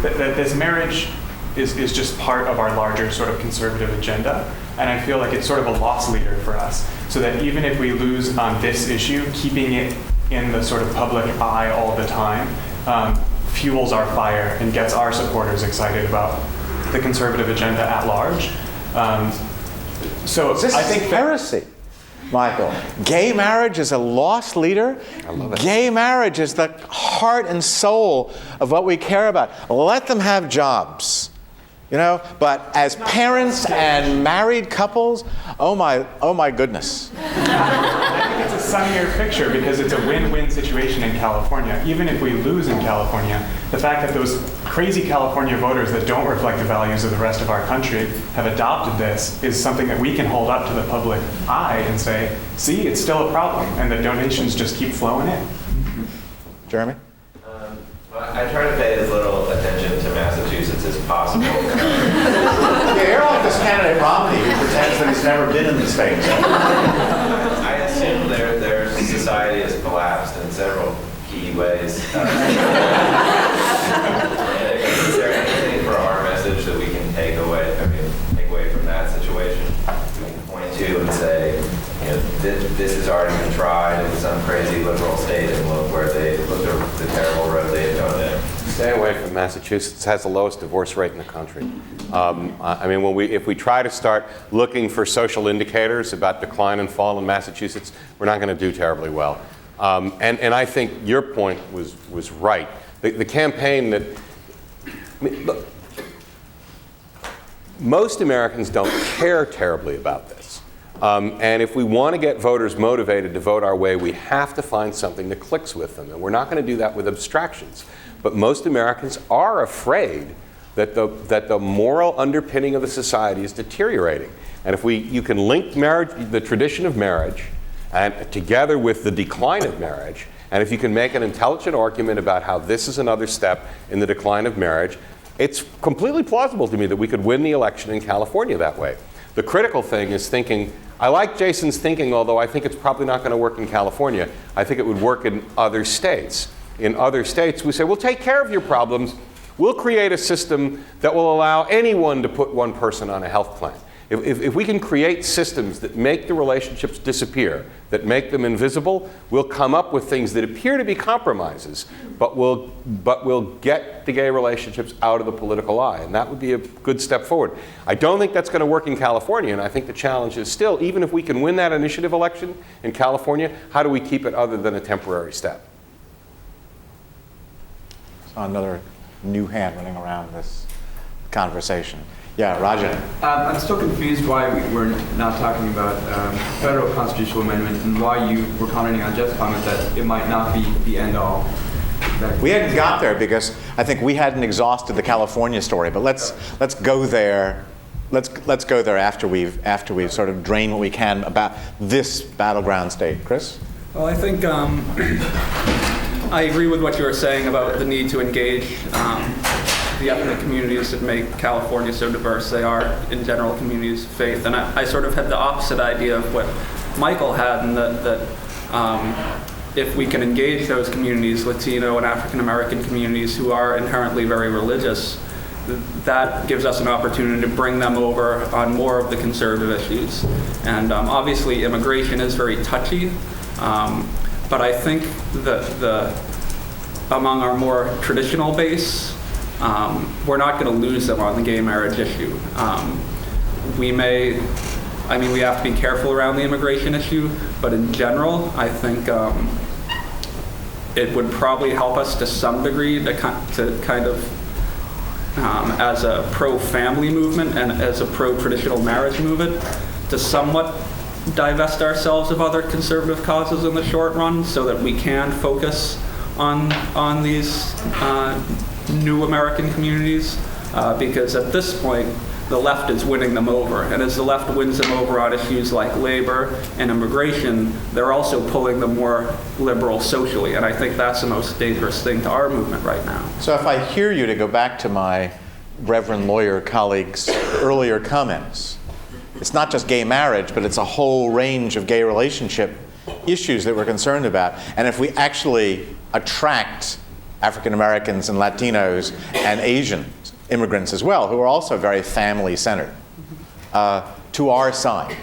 that this marriage is just part of our larger sort of conservative agenda. And I feel like it's sort of a loss leader for us. So that even if we lose on this issue, keeping it in the sort of public eye all the time fuels our fire and gets our supporters excited about the conservative agenda at large. So This I is think heresy, Michael. Gay marriage is a lost leader. I love it. Gay marriage is the heart and soul of what we care about. Let them have jobs, you know. But as parents and married couples, oh my goodness. I think it's a sunnier picture because it's a win-win situation in California. Even if we lose in California, the fact that those crazy California voters that don't reflect the values of the rest of our country have adopted this is something that we can hold up to the public eye and say, see, it's still a problem, and the donations just keep flowing in. Jeremy? I try to pay as little attention to Massachusetts as possible. Yeah, you're like this candidate Romney who pretends that he's never been in the States. I assume their society has collapsed in several key ways. Is there anything for our message that we can take away from that situation? We can point to and say, you know, this has already been tried in some crazy liberal state, and look the terrible road they have gone down. Stay away from Massachusetts. It has the lowest divorce rate in the country. I mean, if we try to start looking for social indicators about decline and fall in Massachusetts, we're not going to do terribly well. And I think your point was right. The campaign that, I mean, look, most Americans don't care terribly about this. And if we want to get voters motivated to vote our way, we have to find something that clicks with them. And we're not going to do that with abstractions. But most Americans are afraid that the moral underpinning of the society is deteriorating. And if you can link marriage, the tradition of marriage, and together with the decline of marriage, and if you can make an intelligent argument about how this is another step in the decline of marriage, it's completely plausible to me that we could win the election in California that way. The critical thing is thinking, I like Jason's thinking, although I think it's probably not going to work in California. I think it would work in other states. In other states, we say, we'll take care of your problems. We'll create a system that will allow anyone to put one person on a health plan. If we can create systems that make the relationships disappear, that make them invisible, we'll come up with things that appear to be compromises, but we'll get the gay relationships out of the political eye, and that would be a good step forward. I don't think that's going to work in California, and I think the challenge is still, even if we can win that initiative election in California, how do we keep it other than a temporary step? Another new hand running around this conversation. Yeah, Raja. I'm still confused why we're not talking about federal constitutional amendment and why you were commenting on Jeff's comment that it might not be the end-all. We hadn't got there because I think we hadn't exhausted the California story, but let's go there. Let's go there after we've sort of drained what we can about this battleground state. Chris? Well, I think I agree with what you were saying about the need to engage the ethnic communities that make California so diverse. They are, in general, communities of faith. And I sort of had the opposite idea of what Michael had, in that if we can engage those communities, Latino and African American communities who are inherently very religious, that gives us an opportunity to bring them over on more of the conservative issues. And obviously immigration is very touchy, but I think that among our more traditional base, we're not going to lose them on the gay marriage issue. We have to be careful around the immigration issue, but in general, I think it would probably help us to some degree to kind of, as a pro-family movement and as a pro-traditional marriage movement, to somewhat divest ourselves of other conservative causes in the short run so that we can focus on these new American communities, because at this point, the left is winning them over. And as the left wins them over on issues like labor and immigration, they're also pulling them more liberal socially. And I think that's the most dangerous thing to our movement right now. So if I hear you, to go back to my Reverend lawyer colleague's earlier comments, it's not just gay marriage, but it's a whole range of gay relationship issues that we're concerned about. And if we actually attract African Americans and Latinos and Asian immigrants as well, who are also very family-centered, to our side,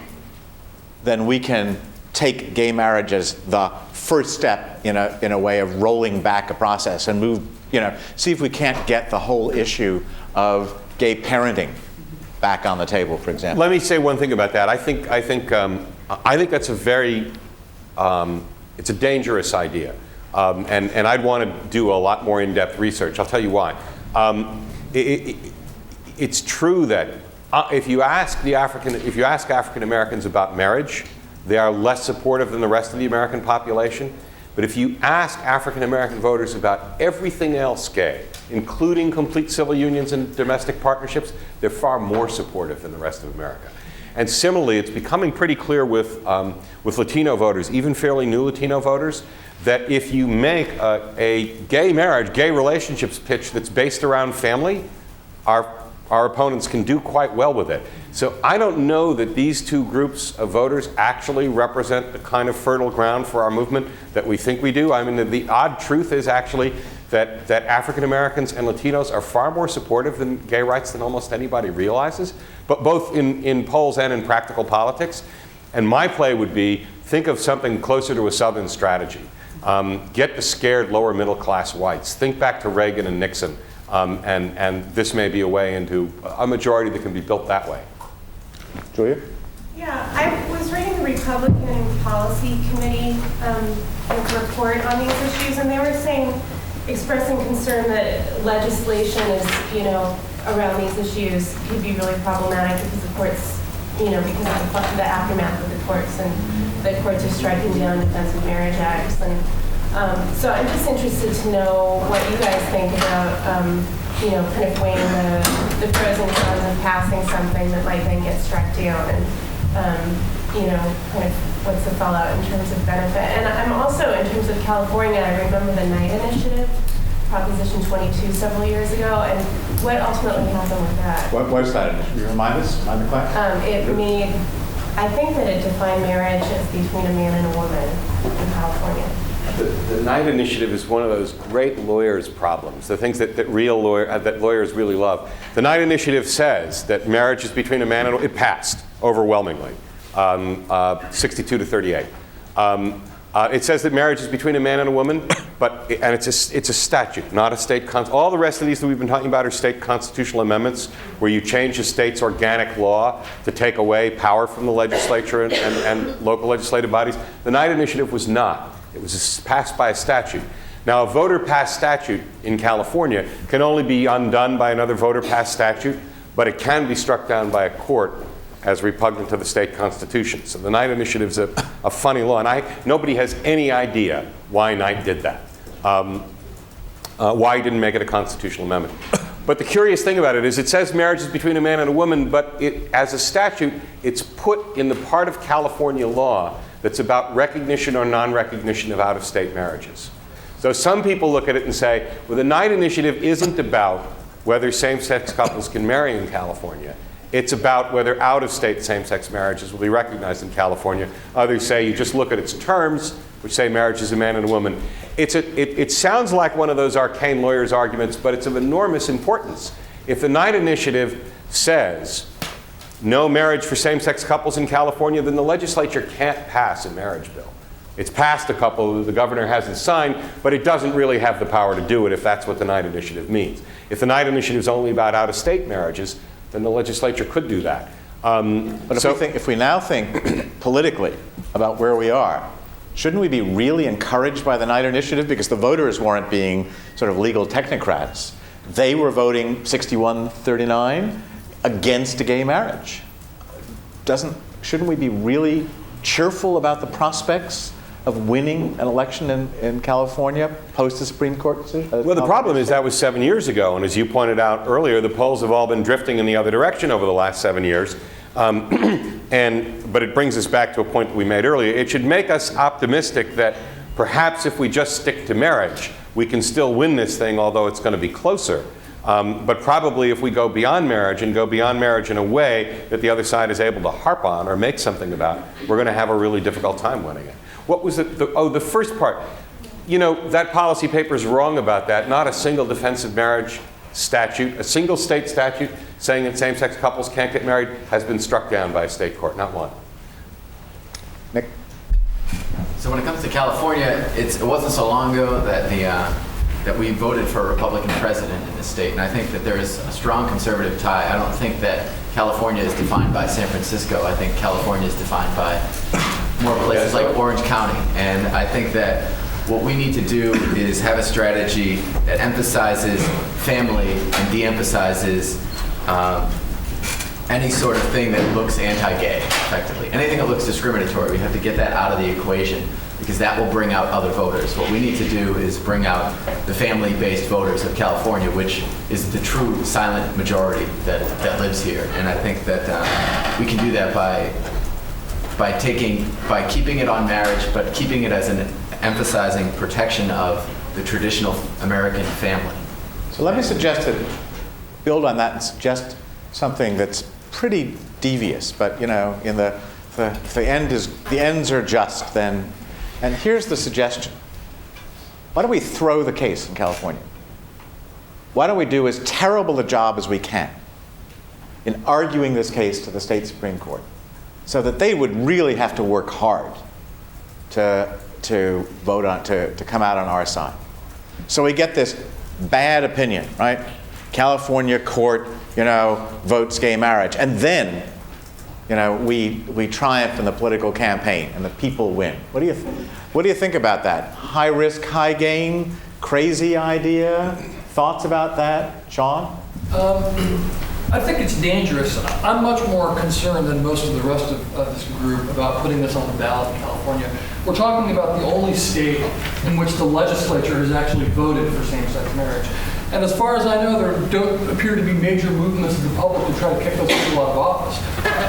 then we can take gay marriage as the first step in a way of rolling back a process and move, see if we can't get the whole issue of gay parenting back on the table, for example. Let me say one thing about that. I think that's a very, it's a dangerous idea. And I'd want to do a lot more in-depth research. I'll tell you why. It's true that if you ask African Americans about marriage, they are less supportive than the rest of the American population. But if you ask African American voters about everything else gay, including complete civil unions and domestic partnerships, they're far more supportive than the rest of America. And similarly, it's becoming pretty clear with Latino voters, even fairly new Latino voters, that if you make a gay marriage, gay relationships pitch that's based around family, our opponents can do quite well with it. So I don't know that these two groups of voters actually represent the kind of fertile ground for our movement that we think we do. I mean, the odd truth is actually that African Americans and Latinos are far more supportive than gay rights than almost anybody realizes, but both in polls and in practical politics. And my play would be, think of something closer to a Southern strategy. Get the scared lower middle class whites. Think back to Reagan and Nixon, and this may be a way into a majority that can be built that way. Julia? Yeah, I was reading the Republican Policy Committee report on these issues, and they were expressing concern that legislation is, around these issues could be really problematic because the courts, because of the aftermath of the courts, and the courts are striking down defensive marriage acts. And so I'm just interested to know what you guys think about, kind of weighing the pros and cons of passing something that might then get struck down, and, kind of what's the fallout in terms of benefit. And I'm also, in terms of California, I remember the Knight Initiative, Proposition 22 several years ago, and what ultimately happened with that? What was that initiative? You remind us? I think that it defined marriage as between a man and a woman in California. The Knight Initiative is one of those great lawyers' problems, the things that lawyers really love. The Knight Initiative says that marriage is between a man and a woman. It passed overwhelmingly, 62 to 38. It says that marriage is between a man and a woman, and it's a statute, not a state all the rest of these that we've been talking about are state constitutional amendments where you change a state's organic law to take away power from the legislature and local legislative bodies. The Knight Initiative was not. It was passed by a statute. Now, a voter-passed statute in California can only be undone by another voter-passed statute, but it can be struck down by a court as repugnant to the state constitution. So the Knight Initiative is a funny law, and nobody has any idea why Knight did that, why he didn't make it a constitutional amendment. But the curious thing about it is it says marriage is between a man and a woman, but as a statute, it's put in the part of California law that's about recognition or non-recognition of out-of-state marriages. So some people look at it and say, well, the Knight Initiative isn't about whether same-sex couples can marry in California. It's about whether out-of-state same-sex marriages will be recognized in California. Others say you just look at its terms, which say marriage is a man and a woman. It sounds like one of those arcane lawyers' arguments, but it's of enormous importance. If the Knight Initiative says no marriage for same-sex couples in California, then the legislature can't pass a marriage bill. It's passed a couple the governor hasn't signed, but it doesn't really have the power to do it if that's what the Knight Initiative means. If the Knight Initiative is only about out-of-state marriages, then the legislature could do that. But if we now think politically about where we are, shouldn't we be really encouraged by the Knight Initiative? Because the voters weren't being sort of legal technocrats. They were voting 61-39 against a gay marriage. Shouldn't we be really cheerful about the prospects of winning an election in California post the Supreme Court decision? Well, the problem is that was 7 years ago, and as you pointed out earlier, the polls have all been drifting in the other direction over the last 7 years. But it brings us back to a point that we made earlier. It should make us optimistic that perhaps if we just stick to marriage, we can still win this thing, although it's going to be closer. But probably if we go beyond marriage and go beyond marriage in a way that the other side is able to harp on or make something about, we're going to have a really difficult time winning it. What was it? The first part. You know, that policy paper is wrong about that. Not a single defense of marriage statute, a single state statute saying that same-sex couples can't get married has been struck down by a state court, not one. Nick? So when it comes to California, it wasn't so long ago that that we voted for a Republican president in the state, and I think that there is a strong conservative tie. I don't think that California is defined by San Francisco. I think California is defined by more places like Orange County, and I think that what we need to do is have a strategy that emphasizes family and de-emphasizes any sort of thing that looks anti-gay, effectively. Anything that looks discriminatory, we have to get that out of the equation because that will bring out other voters. What we need to do is bring out the family-based voters of California, which is the true silent majority that lives here. And I think that we can do that by keeping it on marriage, but keeping it as an emphasizing protection of the traditional American family. So let me build on that and suggest something that's pretty devious, but you know, in the ends are just then. And here's the suggestion. Why don't we throw the case in California? Why don't we do as terrible a job as we can in arguing this case to the state Supreme Court so that they would really have to work hard to vote on, to come out on our side. So we get this bad opinion, right? California court, votes gay marriage. And then, we triumph in the political campaign and the people win. What do you think about that? High risk, high gain, crazy idea? Thoughts about that? Sean? I think it's dangerous. I'm much more concerned than most of the rest of this group about putting this on the ballot in California. We're talking about the only state in which the legislature has actually voted for same-sex marriage. And as far as I know, there don't appear to be major movements of the public to try to kick those people out of office.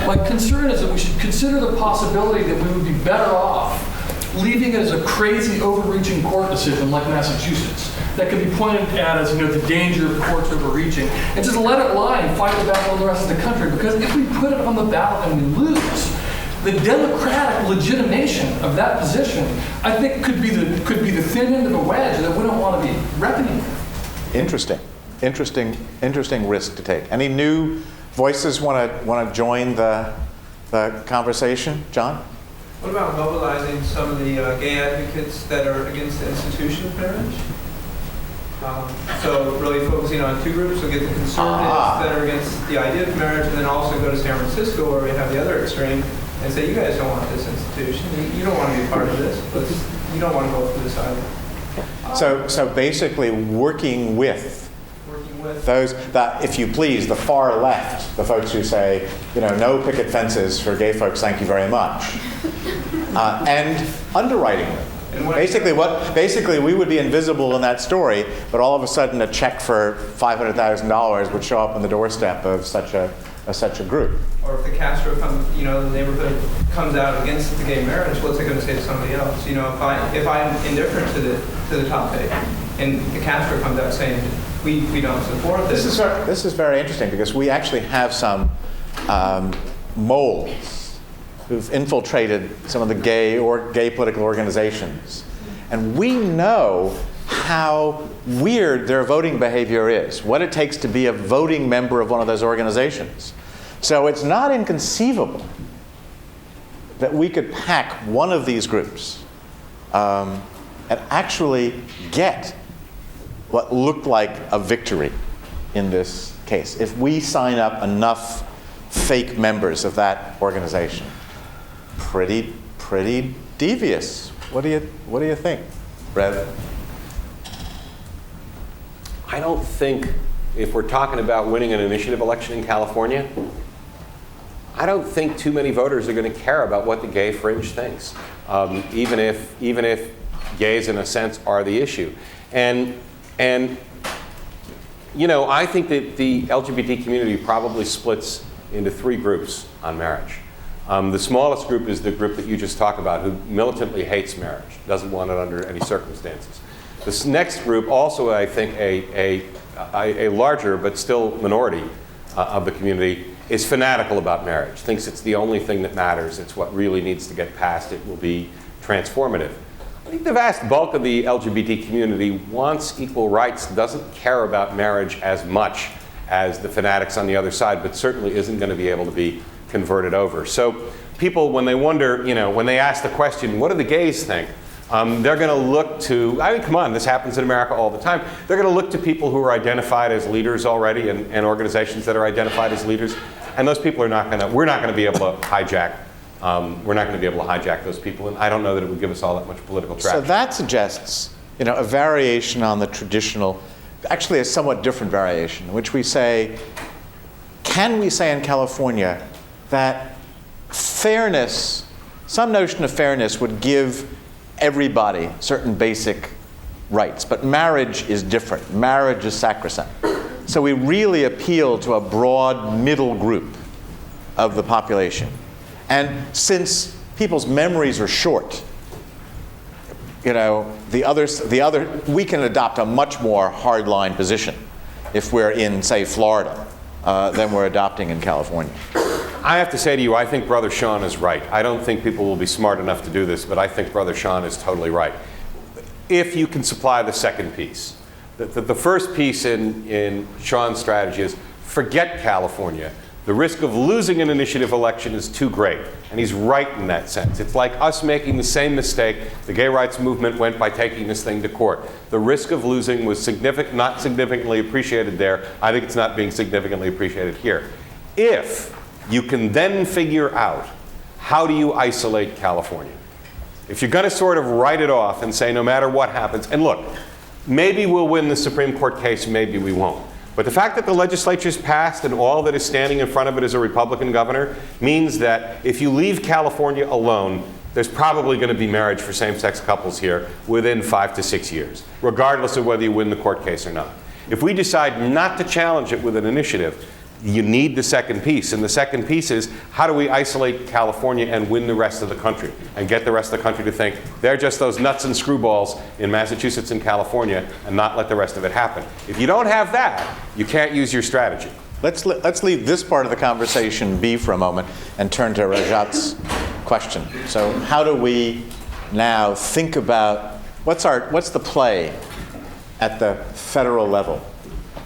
My concern is that we should consider the possibility that we would be better off leaving it as a crazy, overreaching court decision like Massachusetts that could be pointed at as the danger of courts overreaching, and just let it lie and fight the battle in the rest of the country. Because if we put it on the ballot and we lose, the democratic legitimation of that position, I think, could be the thin end of a wedge that we don't want to be reckoning with. Interesting risk to take. Any new voices want to join the conversation? John? What about mobilizing some of the gay advocates that are against the institution of marriage? So really focusing on two groups. So get the conservatives that are against the idea of marriage, and then also go to San Francisco where we have the other extreme and say, you guys don't want this institution. You don't want to be a part of this, but you don't want to go through this either. So basically working with those that, if you please, the far left, the folks who say, no picket fences for gay folks, thank you very much, and underwriting them. Basically, we would be invisible in that story, but all of a sudden a check for $500,000 would show up on the doorstep of such a group. Or if the Castro the neighborhood comes out against the gay marriage, what's it going to say to somebody else? If I'm indifferent to the topic, and the Castro comes out saying we don't support this. This is very interesting because we actually have some moles who've infiltrated some of the gay political organizations. And we know how weird their voting behavior is, what it takes to be a voting member of one of those organizations. So it's not inconceivable that we could pack one of these groups and actually get what looked like a victory in this case, if we sign up enough fake members of that organization. Pretty devious. What do you think, Rev? I don't think, if we're talking about winning an initiative election in California, I don't think too many voters are going to care about what the gay fringe thinks, even if gays, in a sense, are the issue. And I think that the LGBT community probably splits into three groups on marriage. The smallest group is the group that you just talked about, who militantly hates marriage, doesn't want it under any circumstances. This next group, also I think a larger but still minority of the community, is fanatical about marriage, thinks it's the only thing that matters, it's what really needs to get passed, it will be transformative. I think the vast bulk of the LGBT community wants equal rights, doesn't care about marriage as much as the fanatics on the other side, but certainly isn't going to be able to be converted over. So people, when they wonder, when they ask the question, what do the gays think? They're going to look to, come on, this happens in America all the time. They're going to look to people who are identified as leaders already and organizations that are identified as leaders. And those people we're not going to be able to hijack. We're not going to be able to hijack those people. And I don't know that it would give us all that much political traction. So that suggests, a variation on the traditional, actually a somewhat different variation, in which we say, can we say in California that fairness, some notion of fairness would give everybody certain basic rights, but marriage is different. Marriage is sacrosanct. So we really appeal to a broad middle group of the population. And since people's memories are short, we can adopt a much more hardline position if we're in, say, Florida, than we're adopting in California. I have to say to you, I think Brother Sean is right. I don't think people will be smart enough to do this, but I think Brother Sean is totally right. If you can supply the second piece. The first piece in Sean's strategy is forget California. The risk of losing an initiative election is too great. And he's right in that sense. It's like us making the same mistake the gay rights movement went by taking this thing to court. The risk of losing was not significantly appreciated there. I think it's not being significantly appreciated here. If you can then figure out, how do you isolate California? If you're going to sort of write it off and say no matter what happens, and look, maybe we'll win the Supreme Court case, maybe we won't. But the fact that the legislature's passed and all that is standing in front of it is a Republican governor means that if you leave California alone, there's probably going to be marriage for same-sex couples here within 5 to 6 years, regardless of whether you win the court case or not. If we decide not to challenge it with an initiative, you need the second piece. And the second piece is, how do we isolate California and win the rest of the country and get the rest of the country to think they're just those nuts and screwballs in Massachusetts and California and not let the rest of it happen. If you don't have that, you can't use your strategy. Let's leave this part of the conversation be for a moment and turn to Rajat's question. So how do we now think about, what's the play at the federal level?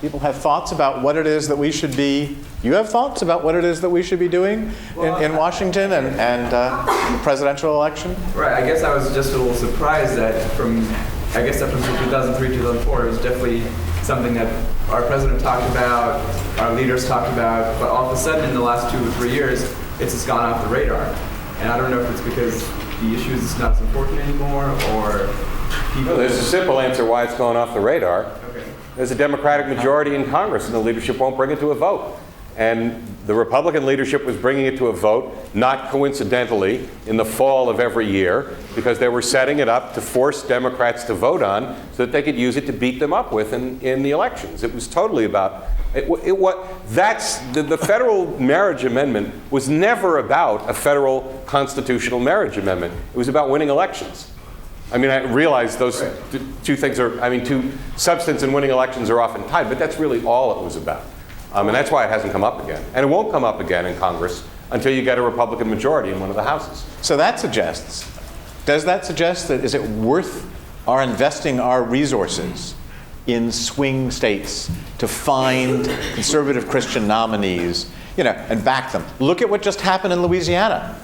People have thoughts about what it is that we should be. You have thoughts about what it is that we should be doing in Washington and the presidential election? Right. I guess I was just a little surprised that up until 2003, 2004, it was definitely something that our president talked about, our leaders talked about, but all of a sudden in the last 2 or 3 years, it's just gone off the radar. And I don't know if it's because the issue is not as important anymore, or people. There's a simple answer why it's gone off the radar. Okay. There's a Democratic majority in Congress, and the leadership won't bring it to a vote. And the Republican leadership was bringing it to a vote, not coincidentally, in the fall of every year, because they were setting it up to force Democrats to vote on so that they could use it to beat them up with in the elections. It was totally about the federal marriage amendment was never about a federal constitutional marriage amendment. It was about winning elections. I mean, I realize those two things two substance and winning elections are often tied, but that's really all it was about. And that's why it hasn't come up again. And it won't come up again in Congress until you get a Republican majority in one of the houses. So does that suggest that is it worth our investing our resources in swing states to find conservative Christian nominees, and back them? Look at what just happened in Louisiana.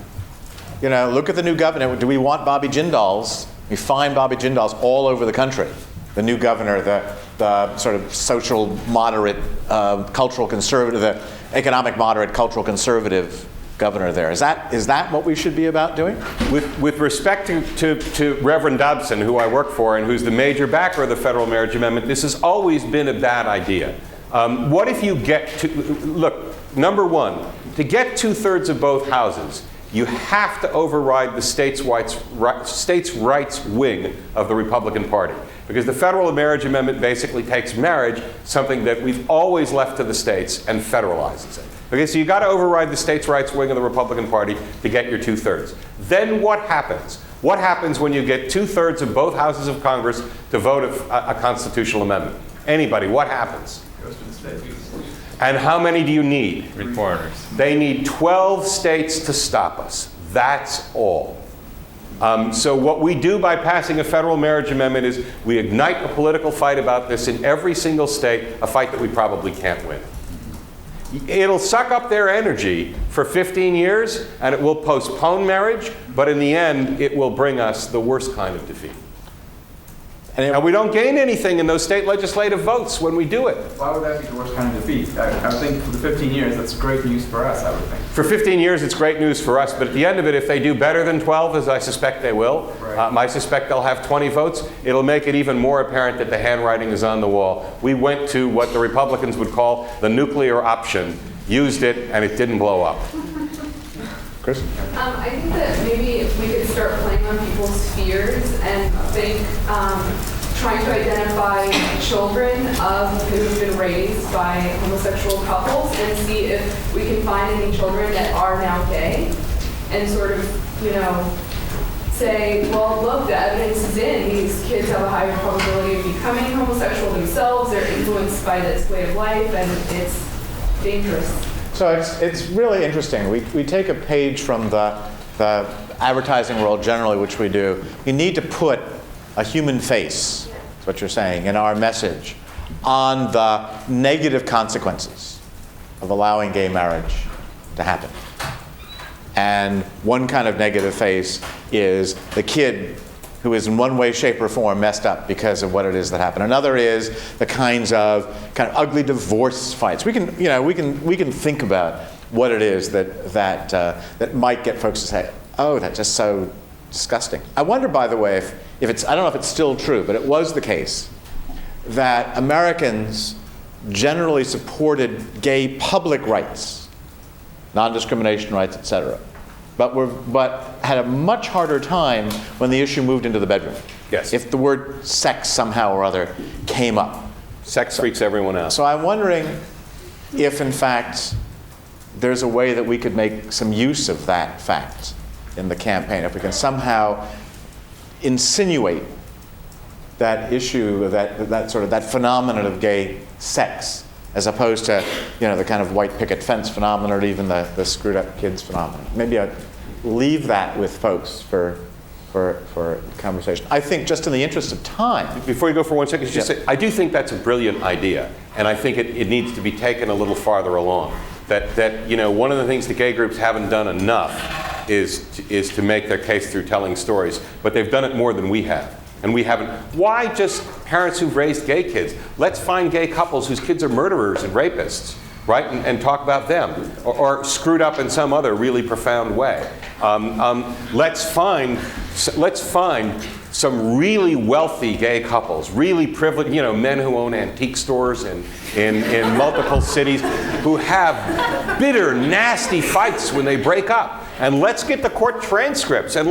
Look at the new governor. Do we want Bobby Jindals? We find Bobby Jindals all over the country. The new governor, the sort of social moderate, cultural conservative, the economic moderate, cultural conservative governor there. Is that what we should be about doing? With respect to Reverend Dobson, who I work for and who's the major backer of the federal marriage amendment, this has always been a bad idea. What if you get to, look, number one, to get 2/3 of both houses, you have to override the states' rights wing of the Republican Party. Because the federal marriage amendment basically takes marriage, something that we've always left to the states, and federalizes it. Okay, so you got to override the states' rights wing of the Republican Party to get your 2/3. Then what happens? What happens when you get 2/3 of both houses of Congress to vote a constitutional amendment? Anybody, what happens? Goes to the states. And how many do you need? 3/4. They need 12 states to stop us. That's all. So what we do by passing a federal marriage amendment is we ignite a political fight about this in every single state, a fight that we probably can't win. It'll suck up their energy for 15 years, and it will postpone marriage, but in the end, it will bring us the worst kind of defeat. And we don't gain anything in those state legislative votes when we do it. Why would that be the worst kind of defeat? I would think for the 15 years, that's great news for us, I would think. For 15 years, it's great news for us, but at the end of it, if they do better than 12, as I suspect they will, I suspect they'll have 20 votes, it'll make it even more apparent that the handwriting is on the wall. We went to what the Republicans would call the nuclear option, used it, and it didn't blow up. Chris? I think that maybe if we could start playing on people's fears and think, trying to identify children who've been raised by homosexual couples and see if we can find any children that are now gay and sort of, say, well, look, the evidence is in. These kids have a higher probability of becoming homosexual themselves. They're influenced by this way of life, and it's dangerous. So it's really interesting. We take a page from the advertising world generally, which we do. We need to put a human face, that's what you're saying, in our message on the negative consequences of allowing gay marriage to happen. And one kind of negative face is the kid who is in one way, shape, or form messed up because of what it is that happened. Another is the kinds of ugly divorce fights. We can think about what it is that might get folks to say, "Oh, that's just so disgusting." I wonder, by the way, if it's, I don't know if it's still true, but it was the case that Americans generally supported gay public rights, non-discrimination rights, etc., but had a much harder time when the issue moved into the bedroom. Yes. If the word sex somehow or other came up. Sex freaks everyone out. So I'm wondering if, in fact, there's a way that we could make some use of that fact in the campaign. If we can somehow insinuate that issue, that phenomenon of gay sex, as opposed to the kind of white picket fence phenomenon, or even the screwed up kids phenomenon. Maybe I'd leave that with folks for conversation. I think, just in the interest of time. Before you go for 1 second, just say, I do think that's a brilliant idea, and I think it needs to be taken a little farther along. That one of the things the gay groups haven't done enough is to make their case through telling stories, but they've done it more than we have. And we haven't. Why just parents who've raised gay kids? Let's find gay couples whose kids are murderers and rapists, right? And talk about them, or screwed up in some other really profound way. Let's find some really wealthy gay couples, really privileged, men who own antique stores in multiple cities, who have bitter, nasty fights when they break up. And let's get the court transcripts. And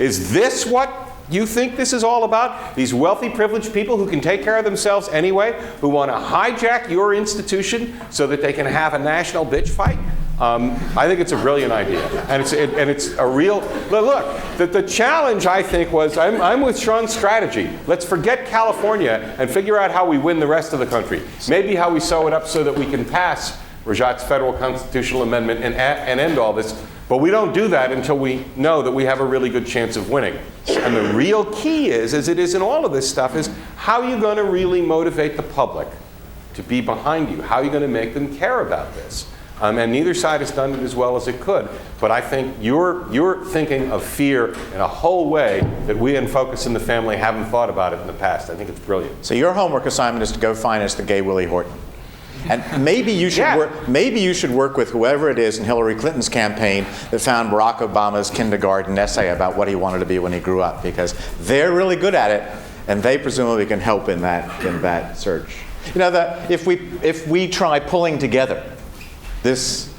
is this what you think this is all about? These wealthy, privileged people who can take care of themselves anyway, who want to hijack your institution so that they can have a national bitch fight? I think it's a brilliant idea, and it's a real look. The challenge, I think, was I'm with Sean's strategy. Let's forget California and figure out how we win the rest of the country. Maybe how we sew it up so that we can pass Rajat's federal constitutional amendment and end all this. But we don't do that until we know that we have a really good chance of winning. And the real key is, as it is in all of this stuff, is how are you going to really motivate the public to be behind you? How are you going to make them care about this? And neither side has done it as well as it could. But I think you're thinking of fear in a whole way that we in Focus in the Family haven't thought about it in the past. I think it's brilliant. So your homework assignment is to go find us the gay Willie Horton. And maybe you should work with whoever it is in Hillary Clinton's campaign that found Barack Obama's kindergarten essay about what he wanted to be when he grew up, because they're really good at it, and they presumably can help in that search. If we try pulling together this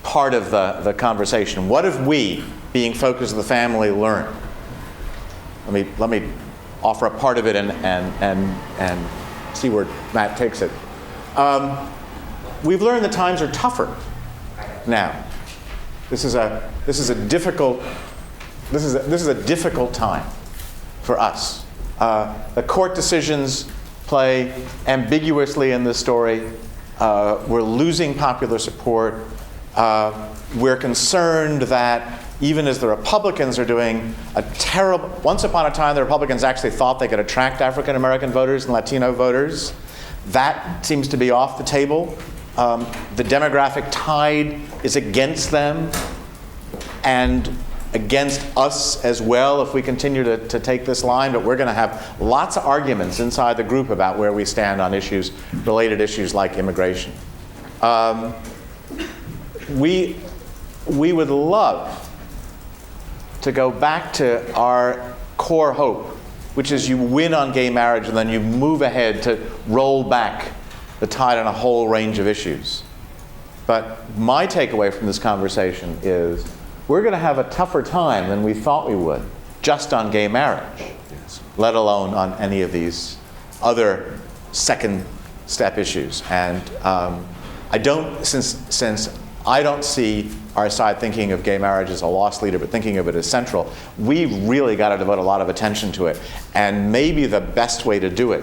part of the conversation, what have we, being Focus of the Family, learned? Let me offer a part of it and see where Matt takes it. We've learned that times are tougher now. This is a difficult time for us. The court decisions play ambiguously in this story. We're losing popular support. We're concerned that even as the Republicans are doing once upon a time the Republicans actually thought they could attract African American voters and Latino voters. That seems to be off the table. The demographic tide is against them and against us as well if we continue to take this line, but we're going to have lots of arguments inside the group about where we stand on related issues like immigration. We would love to go back to our core hope, which is you win on gay marriage and then you move ahead to roll back the tide on a whole range of issues. But my takeaway from this conversation is we're going to have a tougher time than we thought we would just on gay marriage, let alone on any of these other second step issues. And since I don't see our side thinking of gay marriage as a lost leader, but thinking of it as central, we've really got to devote a lot of attention to it. And maybe the best way to do it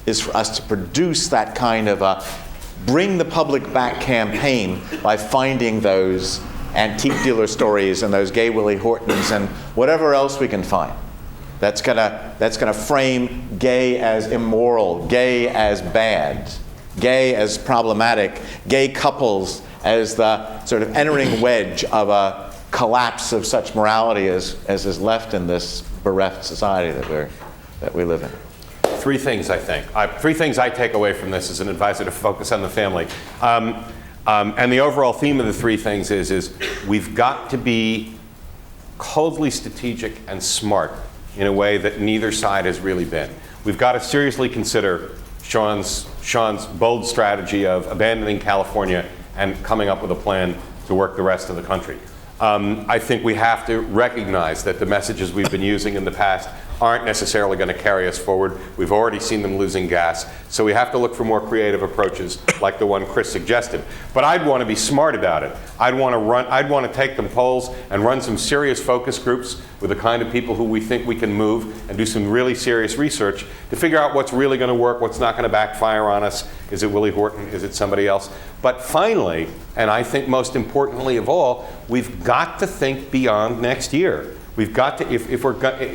is for us to produce that kind of a bring the public back campaign by finding those antique dealer stories and those gay Willie Hortons and whatever else we can find. That's gonna frame gay as immoral, gay as bad, gay as problematic, gay couples as the sort of entering wedge of a collapse of such morality as is left in this bereft society that we live in. Three things, I think. Three things I take away from this as an advisor to Focus on the Family. And the overall theme of the three things is we've got to be coldly strategic and smart in a way that neither side has really been. We've got to seriously consider Sean's bold strategy of abandoning California and coming up with a plan to work the rest of the country. I think we have to recognize that the messages we've been using in the past aren't necessarily going to carry us forward. We've already seen them losing gas. So we have to look for more creative approaches like the one Chris suggested. But I'd want to be smart about it. I'd want to take them polls and run some serious focus groups with the kind of people who we think we can move and do some really serious research to figure out what's really going to work, what's not going to backfire on us. Is it Willie Horton? Is it somebody else? But finally, and I think most importantly of all, we've got to think beyond next year. We've got to,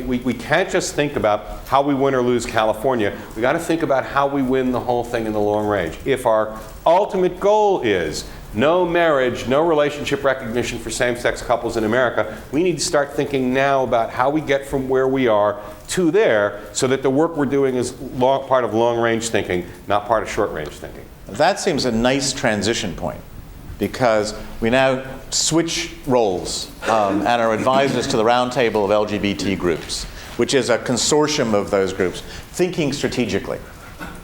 we can't just think about how we win or lose California. We've got to think about how we win the whole thing in the long range. If our ultimate goal is no marriage, no relationship recognition for same-sex couples in America, we need to start thinking now about how we get from where we are to there so that the work we're doing is part of long-range thinking, not part of short-range thinking. That seems a nice transition point, because we now switch roles and are advisors to the roundtable of LGBT groups. which is a consortium of those groups, thinking strategically.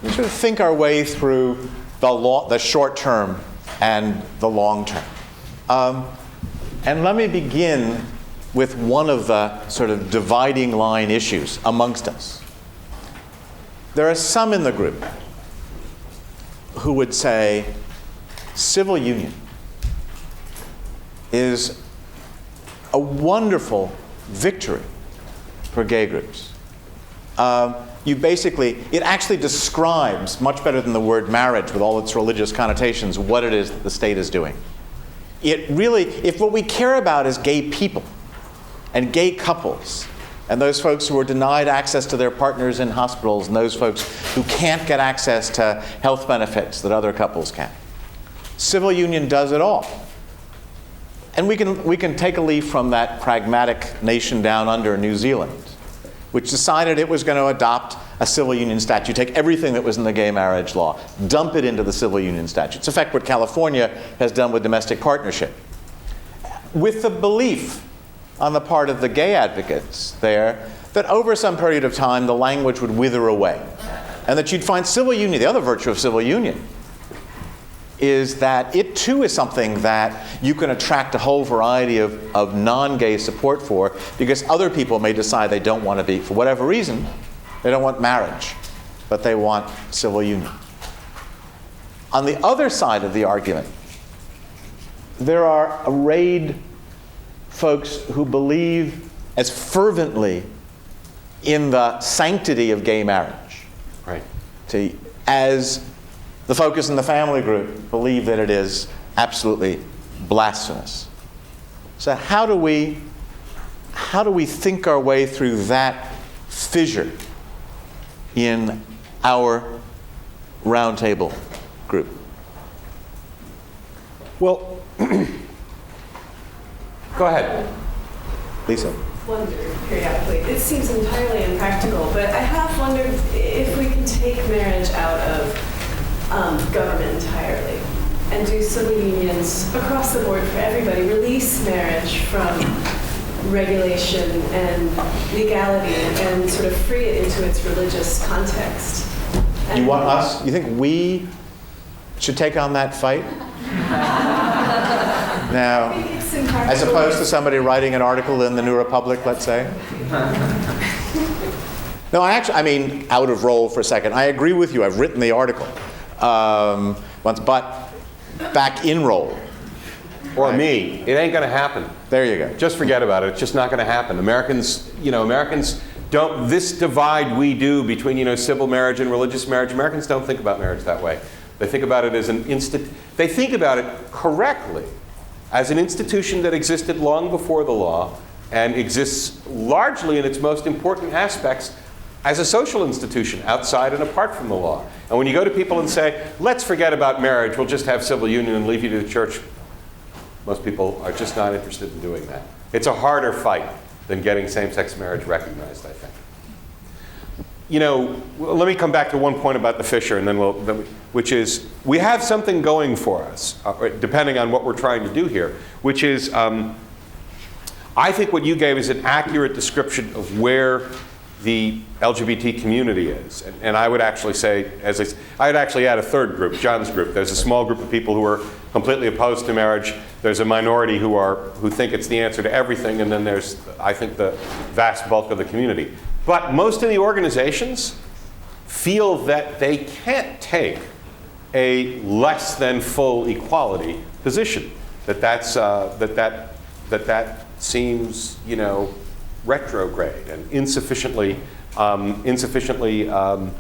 We sort of think our way through the short term and the long term. And let me begin with one of the sort of dividing line issues amongst us. There are some in the group who would say civil union is a wonderful victory for gay groups. It actually describes, much better than the word marriage with all its religious connotations, what it is that the state is doing. It really, if what we care about is gay people and gay couples, and those folks who are denied access to their partners in hospitals, and those folks who can't get access to health benefits that other couples can, civil union does it all. And we can take a leaf from that pragmatic nation down under, New Zealand, which decided it was going to adopt a civil union statute, take everything that was in the gay marriage law, dump it into the civil union statute. It's in fact what California has done with domestic partnership. With the belief on the part of the gay advocates there that over some period of time the language would wither away, and that you'd find civil union, the other virtue of civil union, is that it too is something that you can attract a whole variety of non-gay support for, because other people may decide they don't want to be, for whatever reason, they don't want marriage, but they want civil union. On the other side of the argument, there are arrayed folks who believe as fervently in the sanctity of gay marriage, right, as the focus in the family group believe that it is absolutely blasphemous. So how do we think our way through that fissure in our roundtable group? Well, go ahead, Lisa. Wondered periodically. It seems entirely impractical, but I have wondered if we can take marriage out of government entirely and do civil unions across the board for everybody, release marriage from regulation and legality and sort of free it into its religious context. You want us? You think we should take on that fight? Now, as opposed to somebody writing an article in the New Republic, let's say? No, I mean, out of role for a second. I agree with you. I've written the article once, but back in role. Or right. Me. It ain't going to happen. There you go. Just forget about it. It's just not going to happen. Americans don't, this divide we do between, civil marriage and religious marriage, Americans don't think about marriage that way. They think about it as they think about it correctly as an institution that existed long before the law and exists largely in its most important aspects as a social institution outside and apart from the law. And when you go to people and say, let's forget about marriage, we'll just have civil union and leave you to the church, most people are just not interested in doing that. It's a harder fight than getting same-sex marriage recognized, I think. Let me come back to one point about the fissure, and then which is, we have something going for us, depending on what we're trying to do here, which is, I think what you gave is an accurate description of where the LGBT community is. And I would actually say, I would actually add a third group, John's group. There's a small group of people who are completely opposed to marriage. There's a minority who think it's the answer to everything. And then there's, I think, the vast bulk of the community. But most of the organizations feel that they can't take a less than full equality position. That seems, retrograde and insufficiently an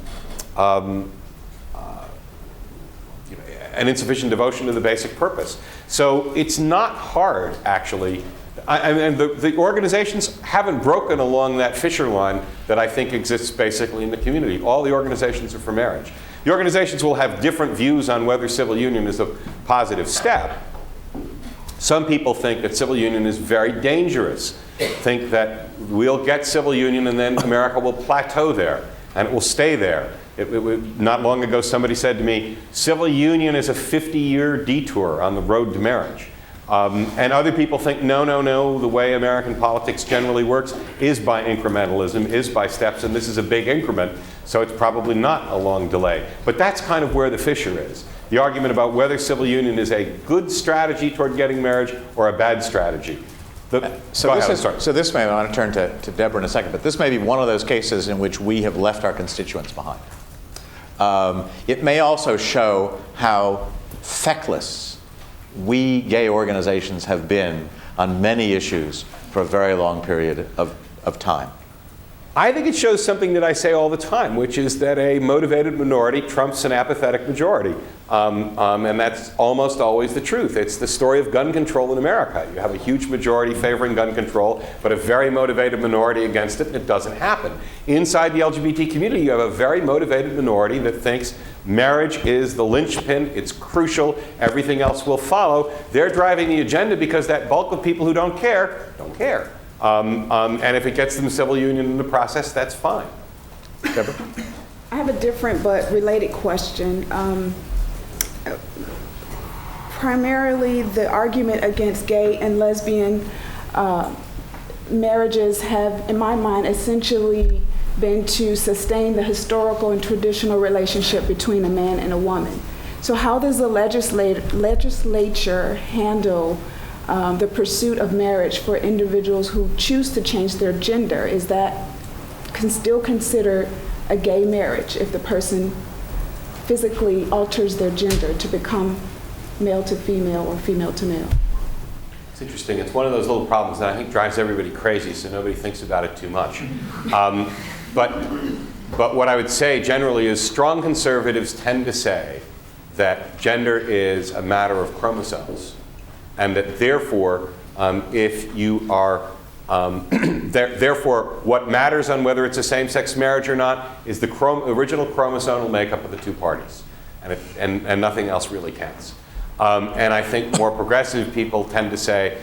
insufficient devotion to the basic purpose. So it's not hard, actually. And the organizations haven't broken along that fissure line that I think exists basically in the community. All the organizations are for marriage. The organizations will have different views on whether civil union is a positive step. Some people think that civil union is very dangerous, think that we'll get civil union and then America will plateau there and it will stay there. Not long ago somebody said to me, civil union is a 50-year detour on the road to marriage. And other people think, no, the way American politics generally works is by incrementalism, is by steps, and this is a big increment, so it's probably not a long delay. But that's kind of where the fissure is. The argument about whether civil union is a good strategy toward getting marriage or a bad strategy. So this may, I want to turn to Deborah in a second, but this may be one of those cases in which we have left our constituents behind. It may also show how feckless we gay organizations have been on many issues for a very long period of time. I think it shows something that I say all the time, which is that a motivated minority trumps an apathetic majority. And that's almost always the truth. It's the story of gun control in America. You have a huge majority favoring gun control, but a very motivated minority against it, and it doesn't happen. Inside the LGBT community, you have a very motivated minority that thinks marriage is the linchpin, it's crucial, everything else will follow. They're driving the agenda because that bulk of people who don't care, don't care. And if it gets them civil union in the process, that's fine. Deborah? I have a different but related question. Primarily, the argument against gay and lesbian marriages have, in my mind, essentially been to sustain the historical and traditional relationship between a man and a woman. So how does the legislature handle the pursuit of marriage for individuals who choose to change their gender? Is that still considered a gay marriage if the person physically alters their gender to become male to female or female to male? It's interesting. It's one of those little problems that I think drives everybody crazy, so nobody thinks about it too much. But what I would say generally is strong conservatives tend to say that gender is a matter of chromosomes, and that therefore, if you are, therefore, what matters on whether it's a same-sex marriage or not is the original chromosomal makeup of the two parties, and nothing else really counts. And I think more progressive people tend to say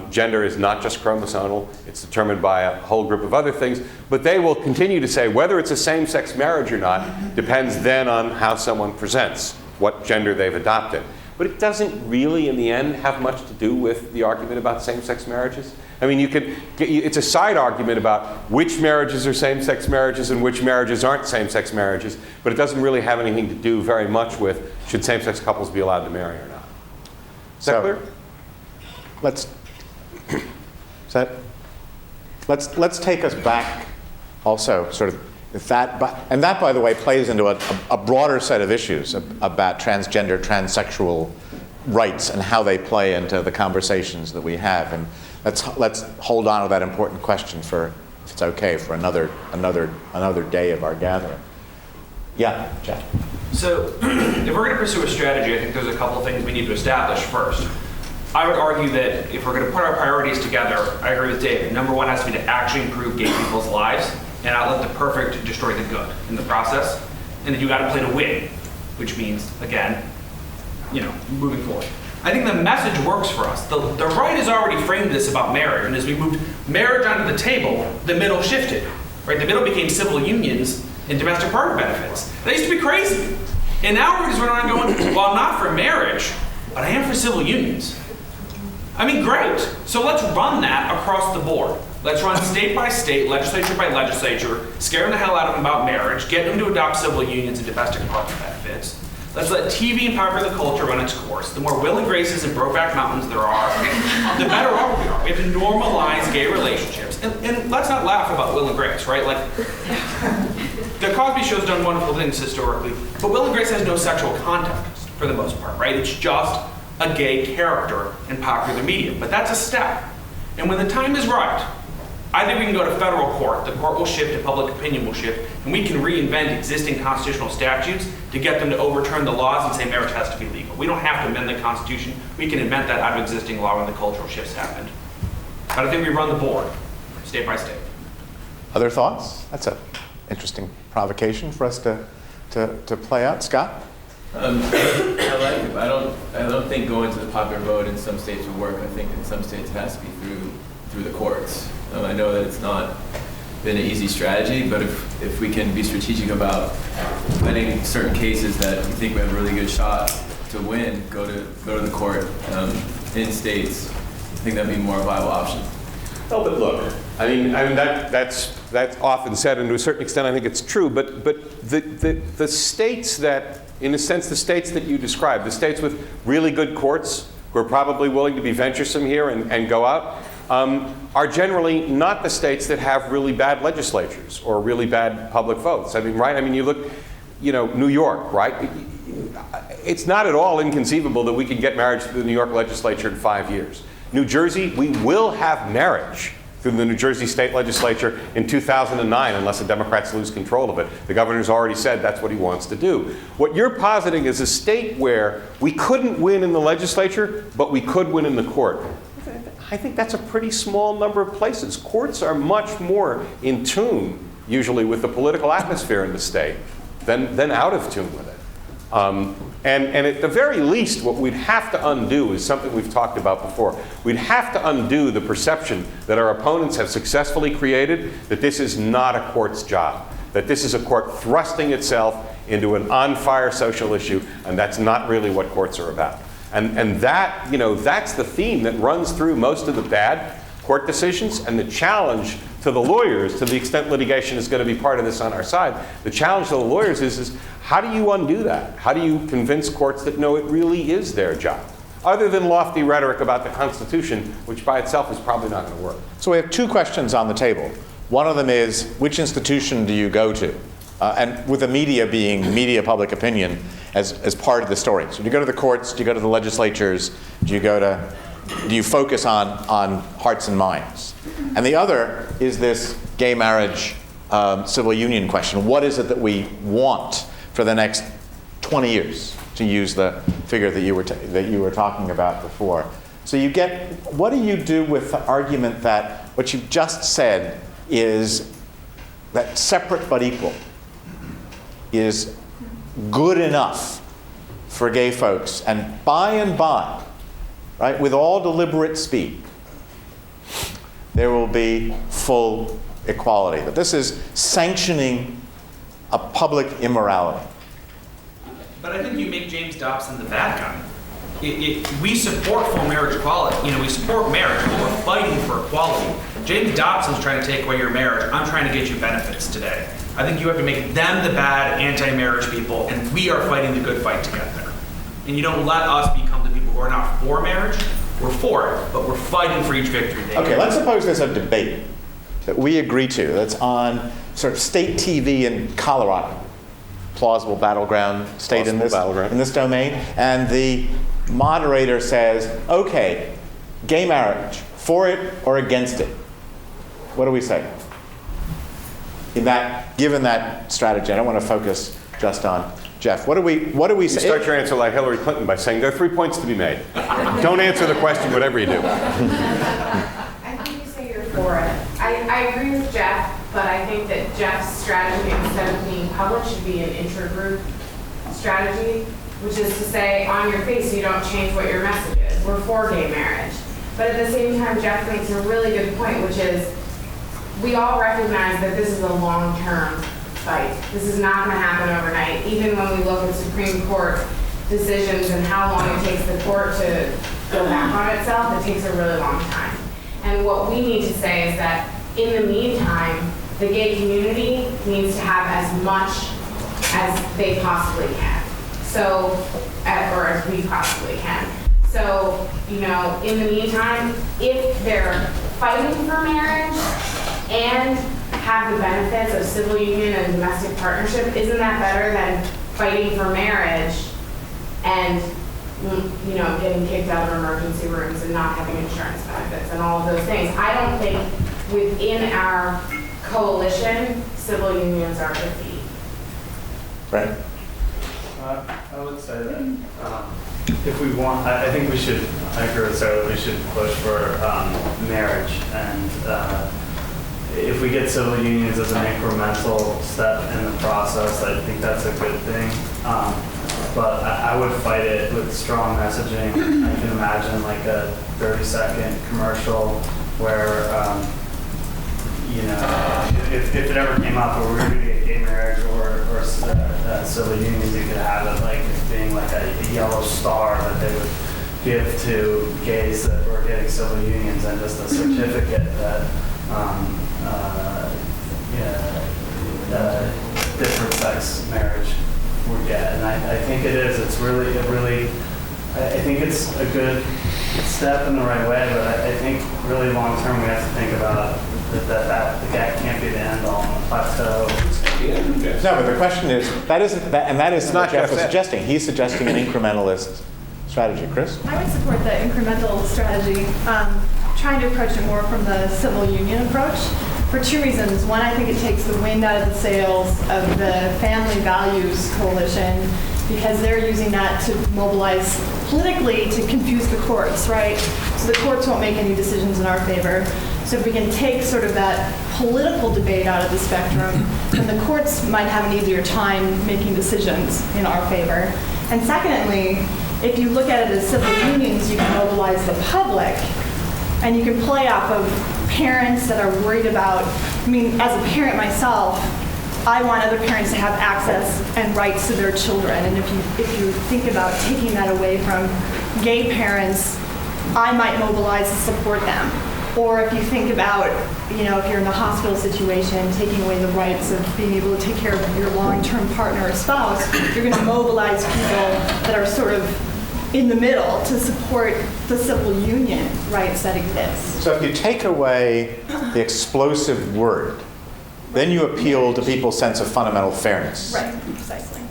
gender is not just chromosomal, it's determined by a whole group of other things, but they will continue to say whether it's a same-sex marriage or not depends then on how someone presents, what gender they've adopted. But it doesn't really, in the end, have much to do with the argument about same-sex marriages. I mean, it's a side argument about which marriages are same-sex marriages and which marriages aren't same-sex marriages, but it doesn't really have anything to do very much with should same-sex couples be allowed to marry or not. Is that clear? Let's take us back also, sort of, and that, by the way, plays into a broader set of issues about transgender, transsexual rights and how they play into the conversations that we have. And let's hold on to that important question for, if it's okay, for another day of our gathering. Yeah, Jack. So, if we're going to pursue a strategy, I think there's a couple of things we need to establish first. I would argue that if we're going to put our priorities together, I agree with David. Number one has to be to actually improve gay people's lives and not let the perfect destroy the good in the process. And then you got to play to win, which means, again, moving forward. I think the message works for us. The right has already framed this about marriage, and as we moved marriage onto the table, the middle shifted. Right? The middle became civil unions and domestic partner benefits. That used to be crazy. And now we're just running around going, well, I'm not for marriage, but I am for civil unions. I mean, great. So let's run that across the board. Let's run state by state, legislature by legislature, scare them the hell out of them about marriage, get them to adopt civil unions and domestic partner benefits. Let's let TV and popular culture run its course. The more Will and Graces and Brokeback Mountains there are, the better off we are. We have to normalize gay relationships. And let's not laugh about Will and Grace, right? Like, the Cosby Show's done wonderful things historically, but Will and Grace has no sexual context for the most part, right? It's just a gay character in popular media. But that's a step. And when the time is right, I think we can go to federal court, the court will shift and public opinion will shift, and we can reinvent existing constitutional statutes to get them to overturn the laws and say marriage has to be legal. We don't have to amend the Constitution. We can invent that out of existing law when the cultural shifts happened. But I think we run the board, state by state. Other thoughts? That's an interesting provocation for us to play out. Scott? I like it. I don't think going to the popular vote in some states would work. I think in some states it has to be through the courts. I know that it's not been an easy strategy, but if we can be strategic about letting certain cases that we think we have a really good shot to win go to the court, in states, I think that'd be a more viable option. Oh, but look, I mean that's often said, and to a certain extent I think it's true, but the states that, in a sense, the states that you described, the states with really good courts who are probably willing to be venturesome here and go out, are generally not the states that have really bad legislatures or really bad public votes. I mean, right? I mean, you look, New York, right? It's not at all inconceivable that we could get marriage through the New York legislature in 5 years. New Jersey, we will have marriage through the New Jersey state legislature in 2009 unless the Democrats lose control of it. The governor's already said that's what he wants to do. What you're positing is a state where we couldn't win in the legislature, but we could win in the court. I think that's a pretty small number of places. Courts are much more in tune, usually, with the political atmosphere in the state than out of tune with it. And at the very least, what we'd have to undo is something we've talked about before. We'd have to undo the perception that our opponents have successfully created that this is not a court's job, that this is a court thrusting itself into an on-fire social issue, and that's not really what courts are about. And that, that's the theme that runs through most of the bad court decisions, and the challenge to the lawyers, to the extent litigation is going to be part of this on our side, the challenge to the lawyers is how do you undo that? How do you convince courts that no, it really is their job? Other than lofty rhetoric about the Constitution, which by itself is probably not going to work. So we have two questions on the table. One of them is, which institution do you go to? And with the media being media public opinion as part of the story. So do you go to the courts? Do you go to the legislatures? Do you focus on hearts and minds? And the other is this gay marriage civil union question. What is it that we want for the next 20 years, to use the figure that you were talking about before? So what do you do with the argument that what you've just said is that separate but equal is good enough for gay folks, and by, right, with all deliberate speed, there will be full equality? That this is sanctioning a public immorality. But I think you make James Dobson the bad guy. We support full marriage equality. We support marriage, but we're fighting for equality. James Dobson's trying to take away your marriage. I'm trying to get you benefits today. I think you have to make them the bad anti-marriage people, and we are fighting the good fight together. And you don't let us become the people who are not for marriage. We're for it, but we're fighting for each victory. Okay, let's suppose there's a debate that we agree to that's on sort of state TV in Colorado, plausible battleground state in this domain, and the moderator says, okay, gay marriage, for it or against it? What do we say? Given that strategy, I don't want to focus just on Jeff. What do we say? You start your answer like Hillary Clinton by saying there are 3 points to be made. Don't answer the question, whatever you do. I think you say you're for it. I agree with Jeff, but I think that Jeff's strategy, instead of being public, should be an intergroup strategy, which is to say, on your face, you don't change what your message is. We're for gay marriage. But at the same time, Jeff makes a really good point, which is we all recognize that this is a long-term fight. This is not going to happen overnight. Even when we look at Supreme Court decisions and how long it takes the court to go back on itself, it takes a really long time. And what we need to say is that in the meantime, the gay community needs to have as much as they possibly can. So, or as we possibly can. So, in the meantime, if they're fighting for marriage and have the benefits of civil union and domestic partnership, isn't that better than fighting for marriage and getting kicked out of emergency rooms and not having insurance benefits and all of those things? I don't think within our coalition, civil unions are defeated. Right. I would say that if we want, I think we should, I agree with Sarah, that we should push for marriage. And if we get civil unions as an incremental step in the process, I think that's a good thing. But I would fight it with strong messaging. I can imagine like a 30-second commercial where, if it ever came up where we were going to get gay marriage or civil unions, you could have it like being like a yellow star that they would give to gays that were getting civil unions and just a certificate that different sex marriage would get. And I think it is. It's really, I think it's a good step in the right way, but I think really long term we have to think about that can't be the end all on the plateau. No, but the question is, that is what Jeff was suggesting. He's suggesting an incrementalist strategy. Chris? I would support the incremental strategy, trying to approach it more from the civil union approach for two reasons. One, I think it takes the wind out of the sails of the Family Values Coalition because they're using that to mobilize politically to confuse the courts, right? So the courts won't make any decisions in our favor. So if we can take sort of that political debate out of the spectrum, then the courts might have an easier time making decisions in our favor. And secondly, if you look at it as civil unions, you can mobilize the public, and you can play off of parents that are worried about, I mean, as a parent myself, I want other parents to have access and rights to their children. And if you think about taking that away from gay parents, I might mobilize to support them. Or if you think about, if you're in a hospital situation, taking away the rights of being able to take care of your long-term partner or spouse, you're going to mobilize people that are sort of in the middle to support the civil union rights that exist. So if you take away the explosive word, then you appeal to people's sense of fundamental fairness. Right, precisely.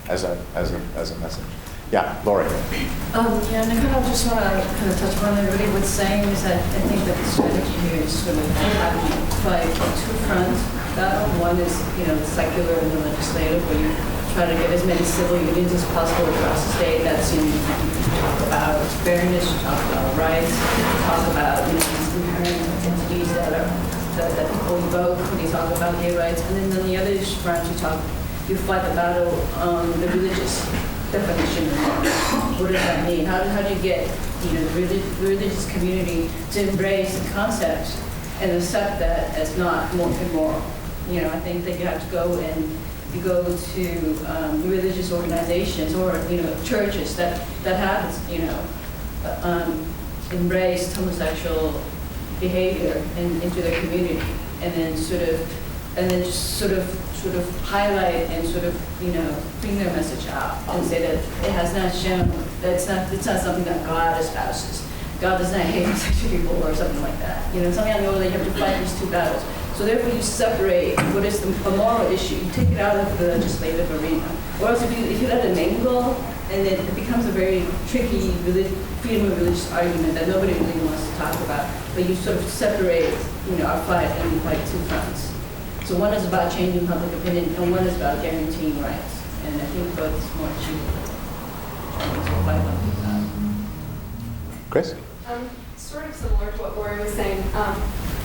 As a message. Yeah, Lori. Yeah, and I kind of just want to kind of touch upon what everybody was saying is that I think that the strategy here is sort of having to fight on two fronts. One is, the secular and the legislative, where you try to get as many civil unions as possible across the state. That's, you talk about fairness, you talk about rights, you talk about, these inherent entities that people invoke when you talk about gay rights. And then on the other front, you fight the battle on the religious definition of marriage. What does that mean? How do you get the religious community to embrace the concept and accept that as not more immoral? I think that you have to go and you go to religious organizations or churches that have embraced homosexual behavior into their community, and then just sort of highlight and bring their message out and say that it has not shown that it's not something that God espouses. God does not hate homosexual people or something like that. Something I know that you have to fight these two battles. So therefore you separate what is a moral issue, you take it out of the legislative arena. Or else if you let it mingle, and then it becomes a very tricky freedom of religious argument that nobody really wants to talk about. But you sort of separate, our fight and you fight two fronts. So one is about changing public opinion, and one is about guaranteeing rights. And I think both is more achievable. Chris? Sort of similar to what Lori was saying.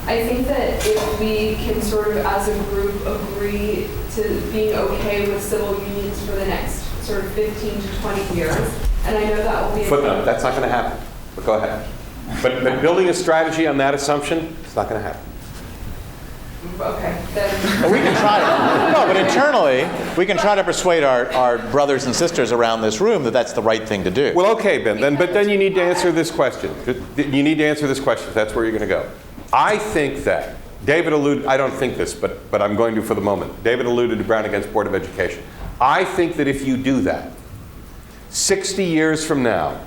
I think that if we can sort of, as a group, agree to being okay with civil unions for the next sort of 15 to 20 years, and I know that will be Footnote, that's not going to happen, but go ahead. But building a strategy on that assumption, it's not going to happen. Okay, then. We can try to. No, but internally, we can try to persuade our brothers and sisters around this room that that's the right thing to do. Well, okay, Ben, but then you need to answer this question. You need to answer this question if that's where you're going to go. I think that, David alluded, I don't think this, but I'm going to for the moment. David alluded to Brown against Board of Education. I think that if you do that, 60 years from now,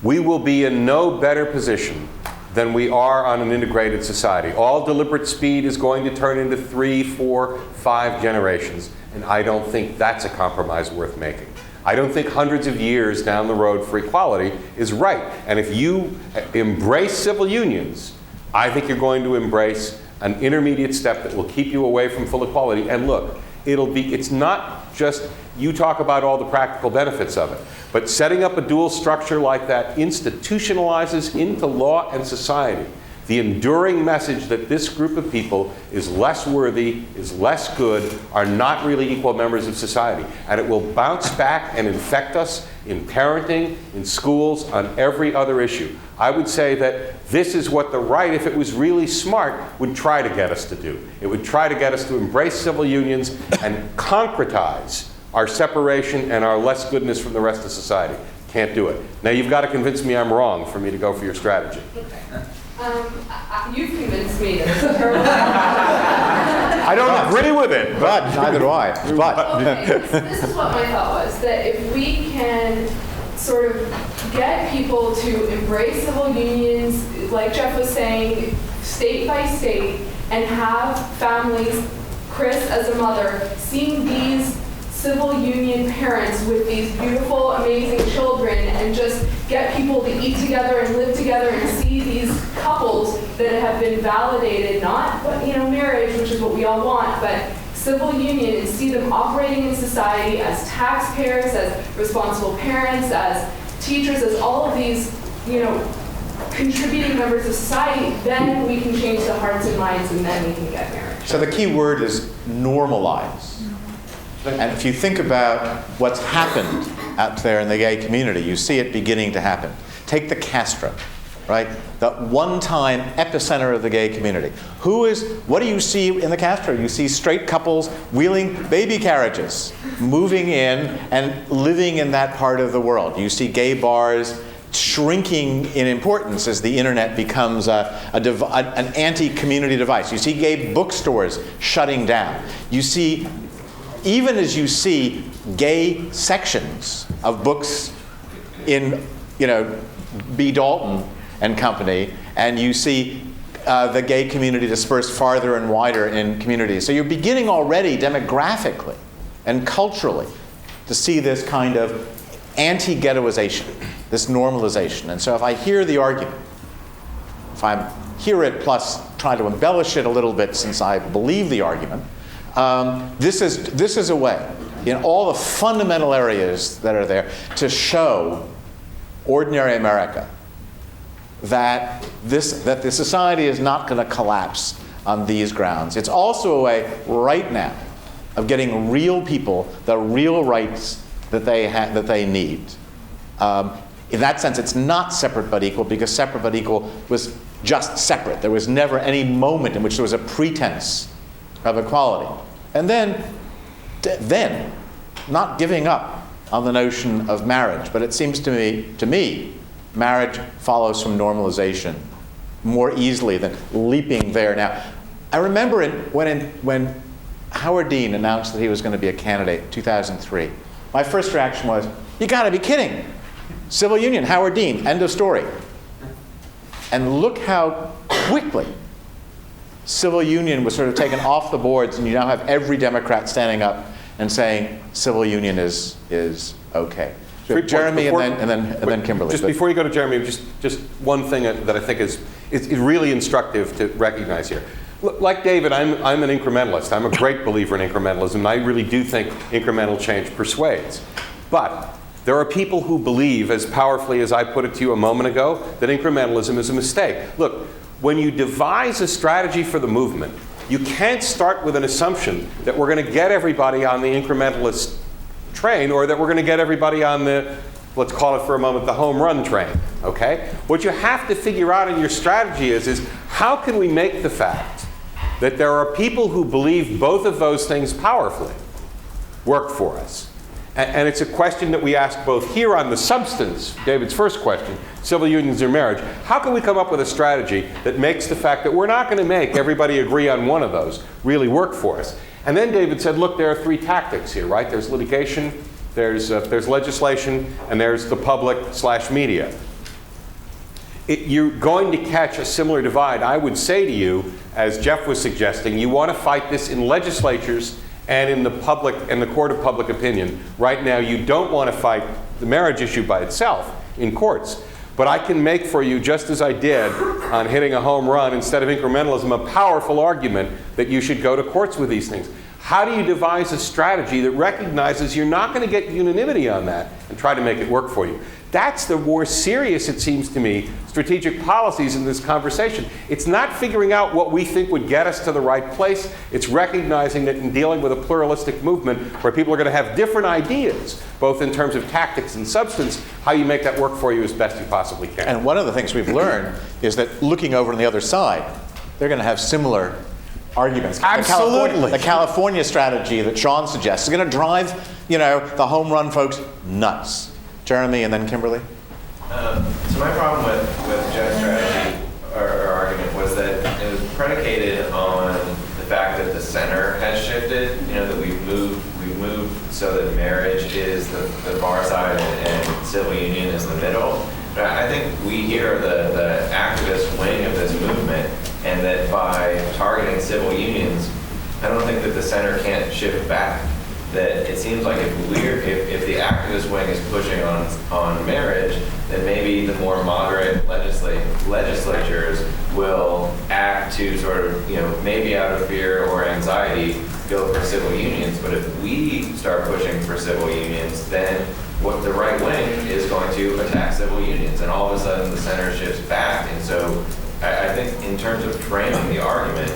we will be in no better position than we are on an integrated society. All deliberate speed is going to turn into 3, 4, 5 generations, and I don't think that's a compromise worth making. I don't think hundreds of years down the road for equality is right. And if you embrace civil unions, I think you're going to embrace an intermediate step that will keep you away from full equality. And look, it's not just you talk about all the practical benefits of it, but setting up a dual structure like that institutionalizes into law and society the enduring message that this group of people is less worthy, is less good, are not really equal members of society. And it will bounce back and infect us in parenting, in schools, on every other issue. I would say that this is what the right, if it was really smart, would try to get us to do. It would try to get us to embrace civil unions and concretize our separation and our less goodness from the rest of society. Can't do it. Now you've got to convince me I'm wrong for me to go for your strategy. You've convinced me that it's a terrible I don't agree with it, but neither do I. But okay, this is what my thought was, that if we can sort of get people to embrace civil unions, like Jeff was saying, state by state, and have families, Chris as a mother, seeing these civil union parents with these beautiful, amazing children, and just get people to eat together and live together and see these couples that have been validated, not marriage, which is what we all want, but civil union, and see them operating in society as taxpayers, as responsible parents, as teachers, as all of these, contributing members of society, then we can change the hearts and minds, and then we can get marriage. So the key word is normalize. And if you think about what's happened out there in the gay community, you see it beginning to happen. Take the Castro, right? The one-time epicenter of the gay community. What do you see in the Castro? You see straight couples wheeling baby carriages, moving in and living in that part of the world. You see gay bars shrinking in importance as the internet becomes an anti-community device. You see gay bookstores shutting down. You see, even as you see gay sections of books in, B. Dalton and company, and you see the gay community dispersed farther and wider in communities. So you're beginning already demographically and culturally to see this kind of anti-ghettoization, this normalization. And so if I hear the argument, if I hear it plus try to embellish it a little bit since I believe the argument, this is a way, in all the fundamental areas that are there, to show ordinary America that the society is not going to collapse on these grounds. It's also a way right now of getting real people the real rights that they need. In that sense, it's not separate but equal, because separate but equal was just separate. There was never any moment in which there was a pretense of equality. And then not giving up on the notion of marriage. But it seems to me, marriage follows from normalization more easily than leaping there. Now, I remember when Howard Dean announced that he was going to be a candidate in 2003, my first reaction was, you got to be kidding. Civil union, Howard Dean, end of story. And look how quickly civil union was sort of taken off the boards, and you now have every Democrat standing up and saying civil union is okay. So Jeremy and then Kimberly. Just before you go to Jeremy, just one thing that I think is really instructive to recognize here. Like David, I'm an incrementalist. I'm a great believer in incrementalism, and I really do think incremental change persuades. But there are people who believe, as powerfully as I put it to you a moment ago, that incrementalism is a mistake. Look, when you devise a strategy for the movement, you can't start with an assumption that we're going to get everybody on the incrementalist train, or that we're going to get everybody on the, let's call it for a moment, the home run train, okay? What you have to figure out in your strategy is how can we make the fact that there are people who believe both of those things powerfully work for us? And it's a question that we ask both here on the substance, David's first question, civil unions or marriage. How can we come up with a strategy that makes the fact that we're not going to make everybody agree on one of those really work for us? And then David said, look, there are three tactics here, right? There's litigation, there's legislation, and there's the public/media. You're going to catch a similar divide. I would say to you, as Jeff was suggesting, you want to fight this in legislatures and in the public and the court of public opinion. Right now, you don't want to fight the marriage issue by itself in courts. But I can make for you, just as I did on hitting a home run instead of incrementalism, a powerful argument that you should go to courts with these things. How do you devise a strategy that recognizes you're not going to get unanimity on that and try to make it work for you? That's the more serious, it seems to me, strategic policies in this conversation. It's not figuring out what we think would get us to the right place. It's recognizing that in dealing with a pluralistic movement where people are going to have different ideas, both in terms of tactics and substance, how you make that work for you as best you possibly can. And one of the things we've learned is that looking over on the other side, they're going to have similar arguments. Absolutely. The California strategy that Sean suggests is going to drive, the home run folks nuts. Jeremy and then Kimberly. So my problem with Jeff's strategy or argument was that it was predicated on the fact that the center has shifted. That we've moved so that marriage is the far side and civil union is the middle. But I think we here are the activist wing of this movement, and that by targeting civil unions, I don't think that the center can't shift back. That it seems like if the activist wing is pushing on marriage, then maybe the more moderate legislatures will act to sort of, maybe out of fear or anxiety, go for civil unions. But if we start pushing for civil unions, then what the right wing is going to attack civil unions, and all of a sudden the center shifts back. And so I think in terms of framing the argument,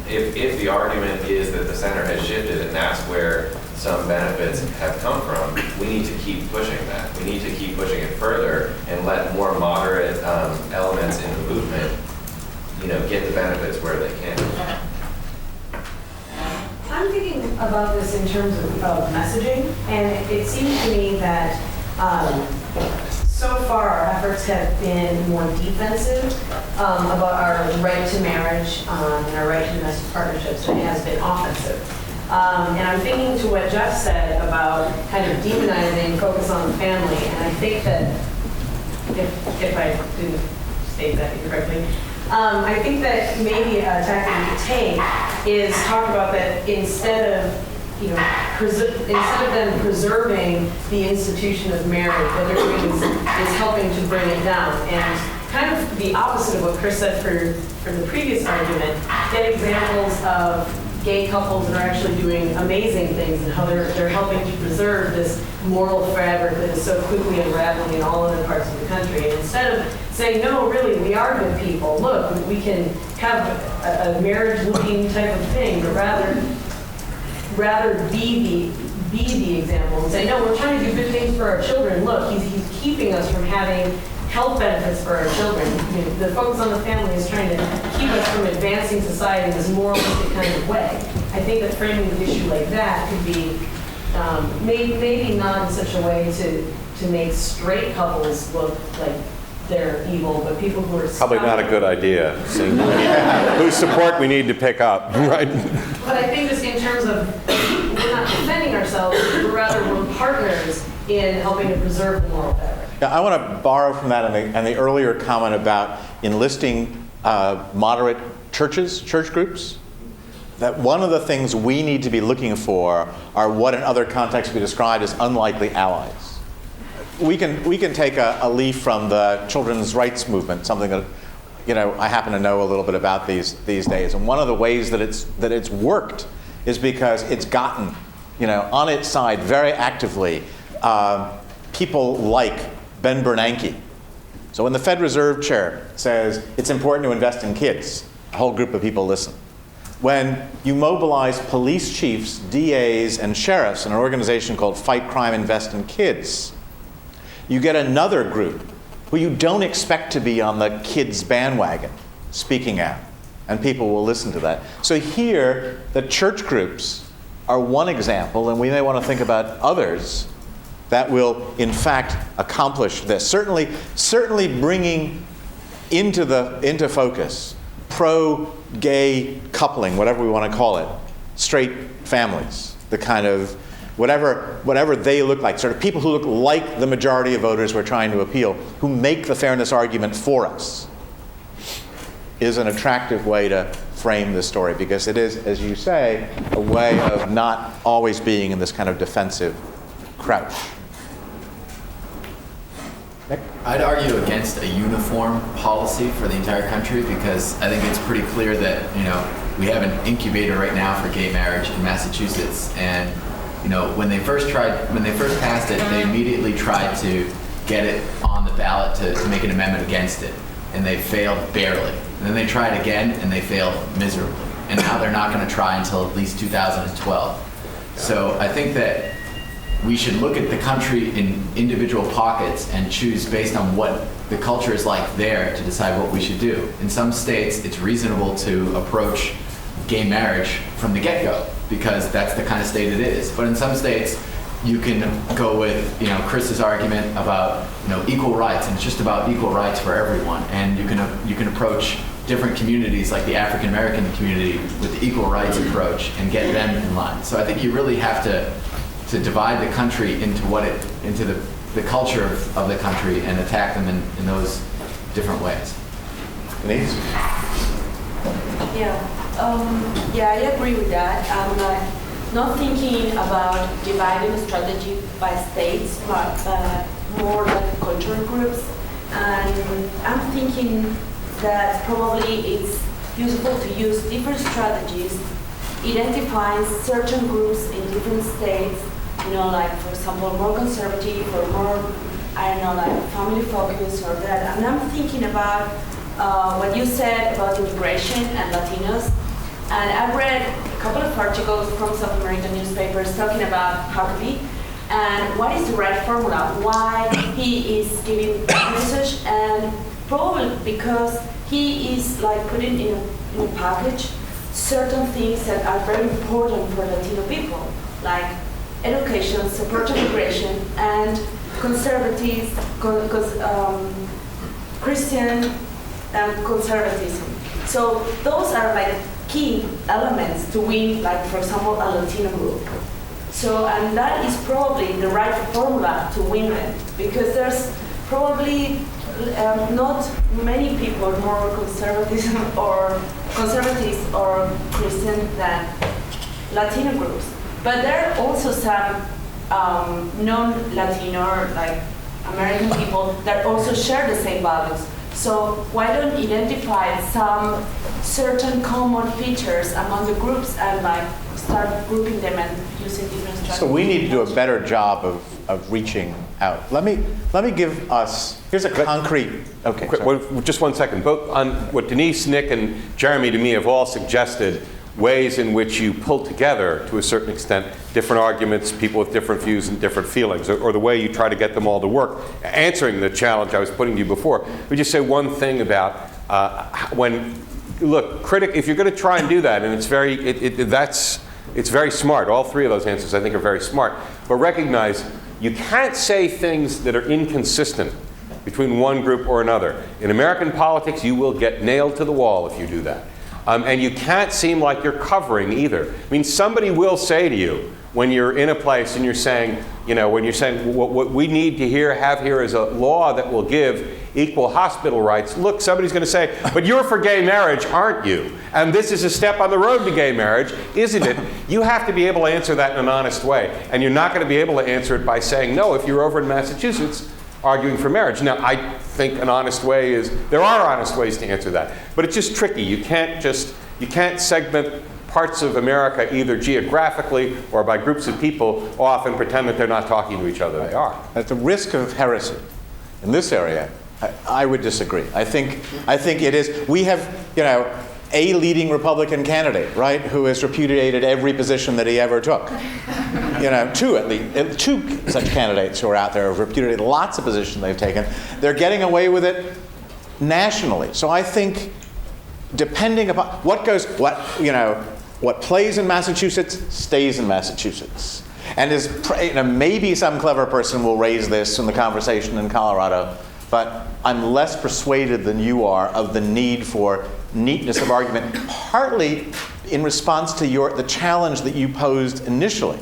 if the argument is that the center has shifted and that's where some benefits have come from, we need to keep pushing that. We need to keep pushing it further and let more moderate elements in the movement, get the benefits where they can. I'm thinking about this in terms of messaging, and it seems to me that so far our efforts have been more defensive about our right to marriage and our right to domestic partnerships than it has been offensive. And I'm thinking to what Jeff said about kind of demonizing focus on the family, and I think that, if I didn't state that incorrectly, I think that maybe a tactic we could take is talk about that instead of them preserving the institution of marriage, what they're doing is helping to bring it down. And kind of the opposite of what Chris said for the previous argument, get examples of gay couples that are actually doing amazing things and how they're helping to preserve this moral fabric that is so quickly unraveling in all other parts of the country. And instead of saying, no, really, we are good people, look, we can have a marriage-looking type of thing, but rather be the example and say, no, we're trying to do good things for our children. Look, he's keeping us from having health benefits for our children. The focus on the family is trying to keep us from advancing society in this moralistic kind of way. I think that framing the issue like that could be maybe not in such a way to make straight couples look like they're evil, but people who are Probably not a good idea, whose support we need to pick up, right? But I think just in terms of, we're not defending ourselves, but rather we're partners in helping to preserve the moral fabric. Yeah, I want to borrow from that and the earlier comment about enlisting moderate church groups. That one of the things we need to be looking for are what in other contexts we described as unlikely allies. We can take a leaf from the children's rights movement, something that I happen to know a little bit about these days. And one of the ways that it's worked is because it's gotten on its side very actively people like Ben Bernanke. So when the Fed Reserve Chair says it's important to invest in kids, a whole group of people listen. When you mobilize police chiefs, DAs, and sheriffs in an organization called Fight Crime, Invest in Kids, you get another group who you don't expect to be on the kids bandwagon speaking out, and people will listen to that. So here, the church groups are one example, and we may want to think about others that will, in fact, accomplish this. Certainly bringing into focus pro-gay coupling, whatever we want to call it, straight families, the kind of whatever they look like, sort of people who look like the majority of voters we're trying to appeal, who make the fairness argument for us, is an attractive way to frame this story, because it is, as you say, a way of not always being in this kind of defensive crouch. Nick? I'd argue against a uniform policy for the entire country, because I think it's pretty clear that we have an incubator right now for gay marriage in Massachusetts, and when they first passed it, they immediately tried to get it on the ballot to make an amendment against it, and they failed barely. And then they tried again, and they failed miserably. And now they're not going to try until at least 2012. So I think that we should look at the country in individual pockets and choose based on what the culture is like there to decide what we should do. In some states, it's reasonable to approach gay marriage from the get-go, because that's the kind of state it is. But in some states, you can go with, Chris's argument about, equal rights, and it's just about equal rights for everyone. And you can approach different communities like the African American community with the equal rights approach and get them in line. So I think you really have to divide the country into the culture of the country and attack them in those different ways. Denise? Yeah, I agree with that. I'm not thinking about dividing strategy by states, but more like cultural groups. And I'm thinking that probably it's useful to use different strategies, identifying certain groups in different states, like, for example, more conservative or more, like family focused or that. And I'm thinking about what you said about immigration and Latinos. And I've read a couple of articles from South American newspapers talking about Huckabee and what is the right formula, why he is giving that message, and probably because he is like putting in a package certain things that are very important for Latino people, like education, support immigration, and conservatives, Christian and conservatism. So those are like key elements to win, like, for example, a Latino group. So, and that is probably the right formula to win them, because there's probably not many people more conservatives or Christian than Latino groups. But there are also some non-Latino, like American people, that also share the same values. So why don't identify some certain common features among the groups and like start grouping them and using different strategies? So we need to do a better job of reaching out. Let me give us, here's a concrete, okay. Just 1 second. Both on what Denise, Nick, and Jeremy to me have all suggested ways in which you pull together, to a certain extent, different arguments, people with different views and different feelings, or the way you try to get them all to work. Answering the challenge I was putting to you before, we just say one thing about if you're going to try and do that, and it's very smart. All three of those answers I think are very smart. But recognize you can't say things that are inconsistent between one group or another. In American politics, you will get nailed to the wall if you do that. And you can't seem like you're covering either. I mean, somebody will say to you when you're in a place and you're saying, what we need to have here is a law that will give equal hospital rights. Look, somebody's going to say, but you're for gay marriage, aren't you? And this is a step on the road to gay marriage, isn't it? You have to be able to answer that in an honest way. And you're not going to be able to answer it by saying, no, if you're over in Massachusetts arguing for marriage. Now, I think an honest way is, there are honest ways to answer that. But it's just tricky. You can't segment parts of America either geographically or by groups of people off and pretend that they're not talking to each other. They are. At the risk of heresy in this area, I would disagree. I think it is. We have, a leading Republican candidate, right, who has repudiated every position that he ever took. Two such candidates who are out there have repudiated lots of positions they've taken. They're getting away with it nationally. So I think, depending upon what plays in Massachusetts stays in Massachusetts. And maybe some clever person will raise this in the conversation in Colorado, but I'm less persuaded than you are of the need for neatness of argument, partly in response to the challenge that you posed initially,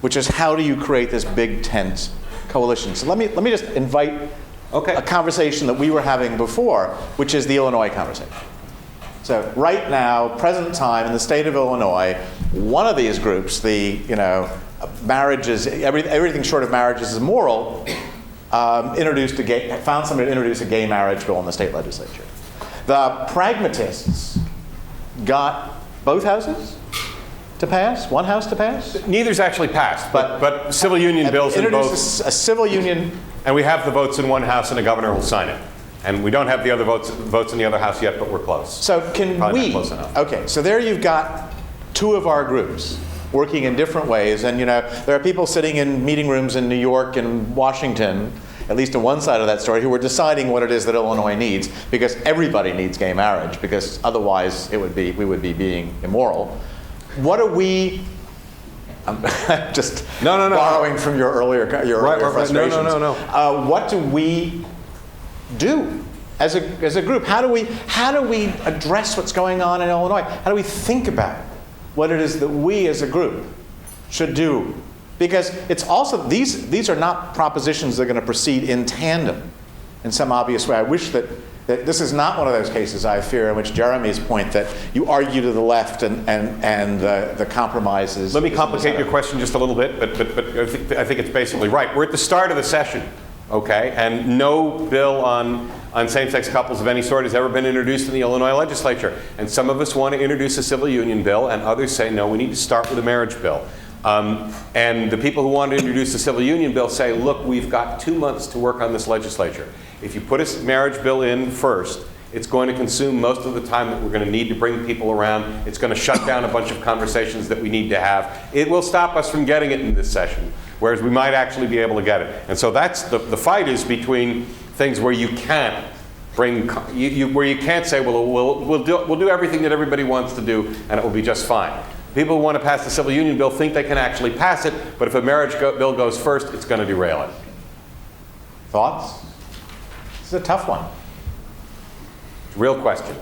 which is how do you create this big tent coalition? So let me just invite a conversation that we were having before, which is the Illinois conversation. So right now, present time in the state of Illinois, one of these groups, the marriages, everything short of marriage is immoral, found somebody to introduce a gay marriage bill in the state legislature. The pragmatists got both houses to pass, one house to pass? Neither's actually passed, but civil union bills in both. A civil union. And we have the votes in one house and the governor will sign it. And we don't have the other votes in the other house yet, but we're close. So Probably not close enough. Okay, so there you've got two of our groups working in different ways. And there are people sitting in meeting rooms in New York and Washington, at least on one side of that story, who are deciding what it is that Illinois needs, because everybody needs gay marriage, because otherwise we would be being immoral. What are we I'm just No. borrowing from your earlier frustrations. No. What do we do as a group? How do we address what's going on in Illinois? How do we think about what it is that we as a group should do? Because it's also, these are not propositions that are going to proceed in tandem in some obvious way. I wish that this is not one of those cases, I fear, in which Jeremy's point that you argue to the left and the compromises. Let me complicate your question just a little bit, but I think it's basically right. We're at the start of the session, okay? And no bill on same-sex couples of any sort has ever been introduced in the Illinois legislature. And some of us want to introduce a civil union bill, and others say, no, we need to start with a marriage bill. And the people who want to introduce the civil union bill say, look, we've got 2 months to work on this legislature. If you put a marriage bill in first, it's going to consume most of the time that we're going to need to bring people around. It's going to shut down a bunch of conversations that we need to have. It will stop us from getting it in this session, whereas we might actually be able to get it. And so that's the fight is between things where you can't bring, where you can't say, well, we'll do everything that everybody wants to do, and it will be just fine. People who want to pass the civil union bill think they can actually pass it, but if a marriage bill goes first, it's going to derail it. Thoughts? This is a tough one. Real question.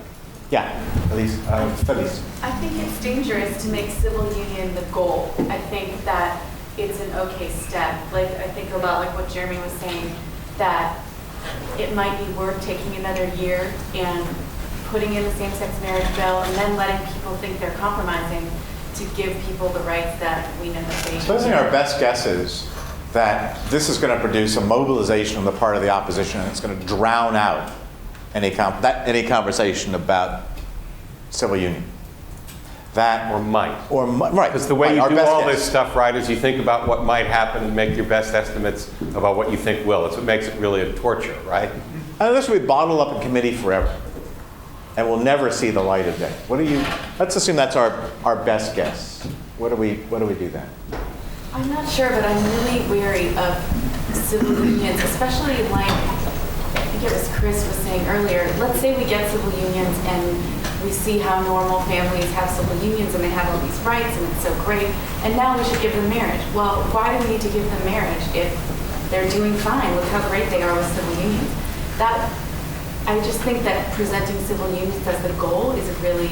Yeah, Felice. I think it's dangerous to make civil union the goal. I think that it's an okay step. Like, I think about like what Jeremy was saying, that it might be worth taking another year and putting in the same-sex marriage bill and then letting people think they're compromising to give people the rights that we know that they Supposing our best guess is that this is going to produce a mobilization on the part of the opposition, and it's going to drown out any conversation about civil union. That or might. Right. Because the way you do all this stuff, right, is you think about what might happen and make your best estimates about what you think will. It's what makes it really a torture, right? And this will be bottled up in committee forever, and we'll never see the light of day. Let's assume that's our best guess. What do we do then? I'm not sure, but I'm really wary of civil unions, especially like, I think it was Chris was saying earlier, let's say we get civil unions and we see how normal families have civil unions and they have all these rights and it's so great, and now we should give them marriage. Well, why do we need to give them marriage if they're doing fine? Look how great they are with civil unions. I just think that presenting civil unions as the goal is really,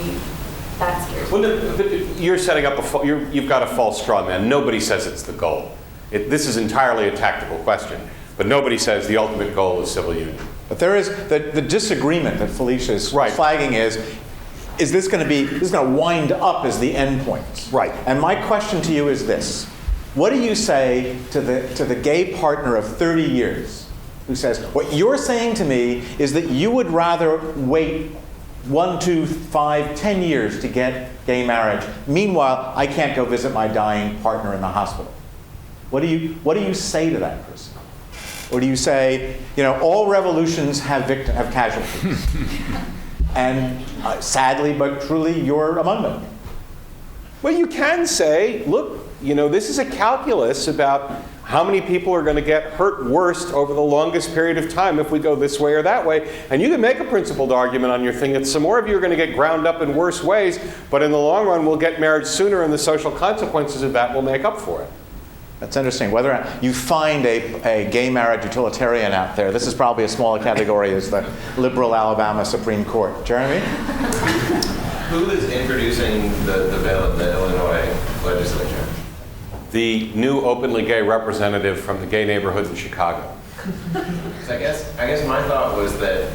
that scares me. Well, you're setting up you've got a false straw man. Nobody says it's the goal. This is entirely a tactical question, but nobody says the ultimate goal is civil union. But there is the disagreement that Felicia is flagging is this going to wind up as the end point? Right. And my question to you is this: what do you say to the gay partner of 30 years who says, what you're saying to me is that you would rather wait 1, 2, 5, 10 years to get gay marriage. Meanwhile, I can't go visit my dying partner in the hospital. What do you say to that person? Or do you say, all revolutions have casualties, and sadly but truly, you're among them? Well, you can say, look, this is a calculus about how many people are going to get hurt worst over the longest period of time if we go this way or that way. And you can make a principled argument on your thing that some more of you are going to get ground up in worse ways, but in the long run, we'll get marriage sooner, and the social consequences of that will make up for it. That's interesting. Whether or not you find a gay marriage utilitarian out there, this is probably a smaller category as the liberal Alabama Supreme Court. Jeremy? Who is introducing the bill in the Illinois legislature? The new openly gay representative from the gay neighborhood in Chicago. So I guess my thought was that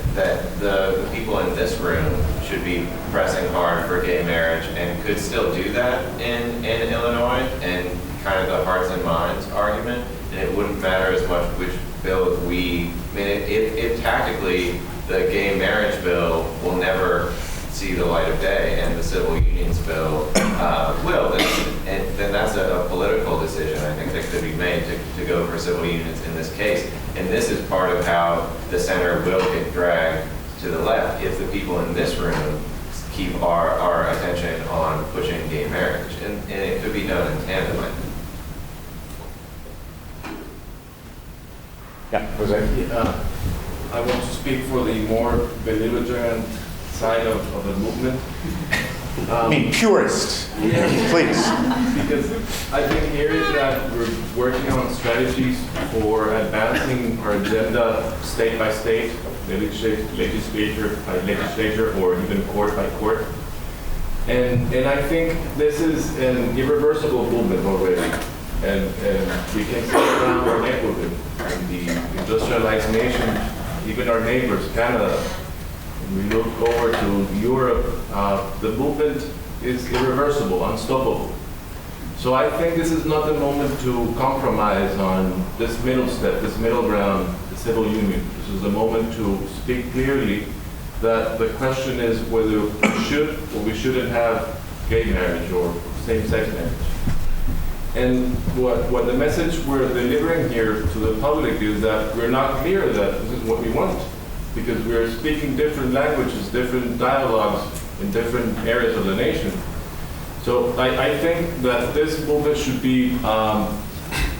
the people in this room should be pressing hard for gay marriage and could still do that in Illinois, and kind of the hearts and minds argument, and it wouldn't matter as much which bill if tactically the gay marriage bill will never see the light of day and the civil unions bill will, then that's a political decision, I think, that could be made to go for civil unions in this case. And this is part of how the center will get dragged to the left if the people in this room keep our attention on pushing gay marriage. And it could be done in tandem, I think. Yeah, Jose? I want to speak for the more belligerent side of the movement. I mean, purist, please. Because I think here is that we're working on strategies for advancing our agenda state by state, legislature by legislature, or even court by court. And I think this is an irreversible movement already. And we can see it around our neighborhood, in the industrialized nation, even our neighbors, Canada. When we look over to Europe, the movement is irreversible, unstoppable. So I think this is not the moment to compromise on this middle step, this middle ground, the civil union. This is the moment to speak clearly that the question is whether we should or we shouldn't have gay marriage or same-sex marriage. And what the message we're delivering here to the public is that we're not clear that this is what we want, because we're speaking different languages, different dialogues in different areas of the nation. So I think that this movement should be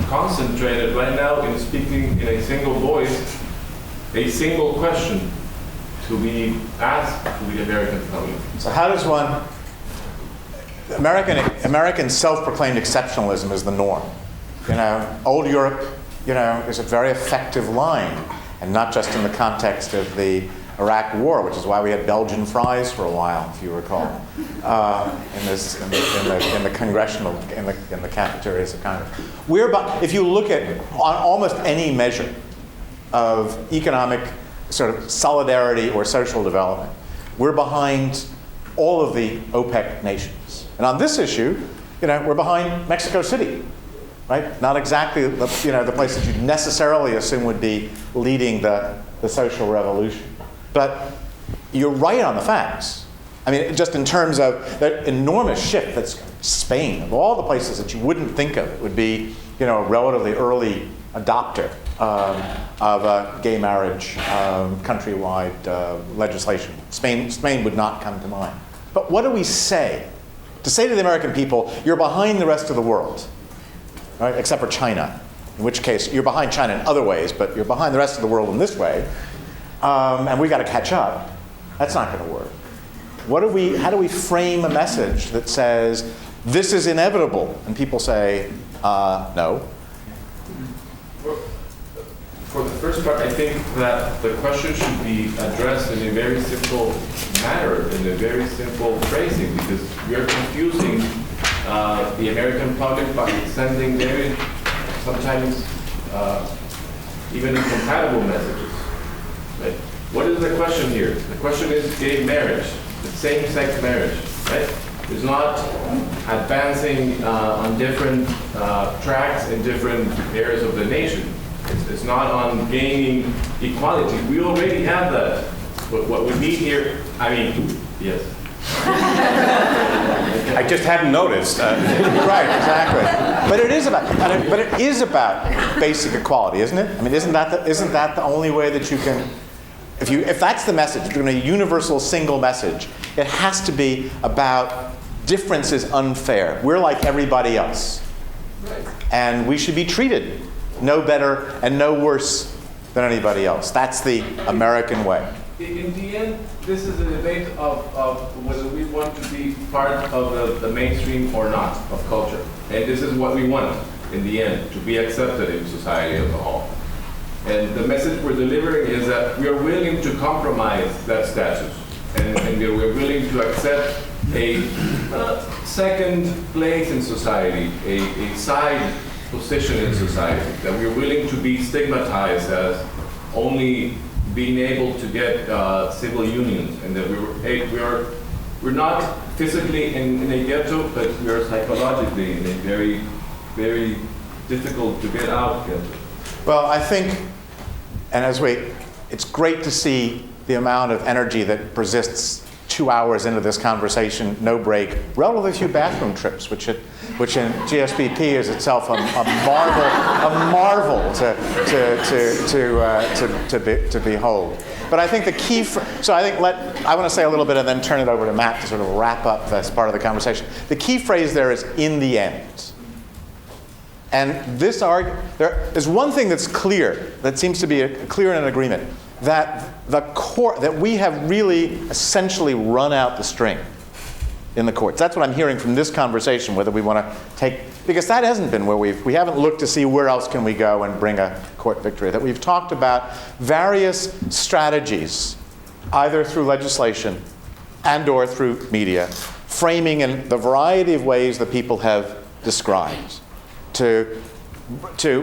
concentrated right now in speaking in a single voice, a single question to be asked to the American public. So how does one, American self-proclaimed exceptionalism is the norm. You know, old Europe, you know, is a very effective line, and not just in the context of the Iraq War, which is why we had Belgian fries for a while, if you recall, in the congressional, in the cafeterias of Congress. If you look at on almost any measure of economic sort of solidarity or social development, we're behind all of the OPEC nations. And on this issue, you know, we're behind Mexico City, right? Not exactly the place that you'd necessarily assume would be leading the social revolution. But you're right on the facts. I mean, just in terms of that enormous shift that's Spain, of all the places that you wouldn't think of, it would be, you know, a relatively early adopter of a gay marriage countrywide legislation. Spain would not come to mind. But what do we say? To say to the American people, you're behind the rest of the world, right? Except for China, in which case you're behind China in other ways, but you're behind the rest of the world in this way, and we got to catch up. That's not going to work. How do we frame a message that says this is inevitable, and people say no? For the first part, I think that the question should be addressed in a very simple manner, in a very simple phrasing, because we are confusing the American public by sending very, sometimes even incompatible messages. Right? What is the question here? The question is gay marriage, the same-sex marriage. Right? It's not advancing on different tracks in different areas of the nation. It's not on gaining equality. We already have that. But what we need here, I mean, yes. I just hadn't noticed. Right, exactly. But it is about basic equality, isn't it? I mean, isn't that the only way that you can? If that's the message, if you're going to a universal single message, it has to be about difference is unfair. We're like everybody else, Right. and we should be treated no better and no worse than anybody else. That's the American way. In the end, this is a debate of whether we want to be part of the mainstream or not of culture. And this is what we want in the end, to be accepted in society as a whole. And the message we're delivering is that we are willing to compromise that status. And we're willing to accept a second place in society, a side position in society, that we're willing to be stigmatized as only being able to get civil unions, and that we're not physically in a ghetto, but we are psychologically in a very, very difficult to get out ghetto. Well, I think, and it's great to see the amount of energy that persists 2 hours into this conversation, no break, relatively few bathroom trips, which in GSBP is itself a marvel to behold. But I think the key, I want to say a little bit and then turn it over to Matt to sort of wrap up this part of the conversation. The key phrase there is "in the end." And there's one thing that's clear, that seems to be clear in an agreement, that that we have really essentially run out the string in the courts. That's what I'm hearing from this conversation, whether we want to take, because that hasn't been where we haven't looked to see where else can we go and bring a court victory. That we've talked about various strategies, either through legislation and or through media, framing in the variety of ways that people have described to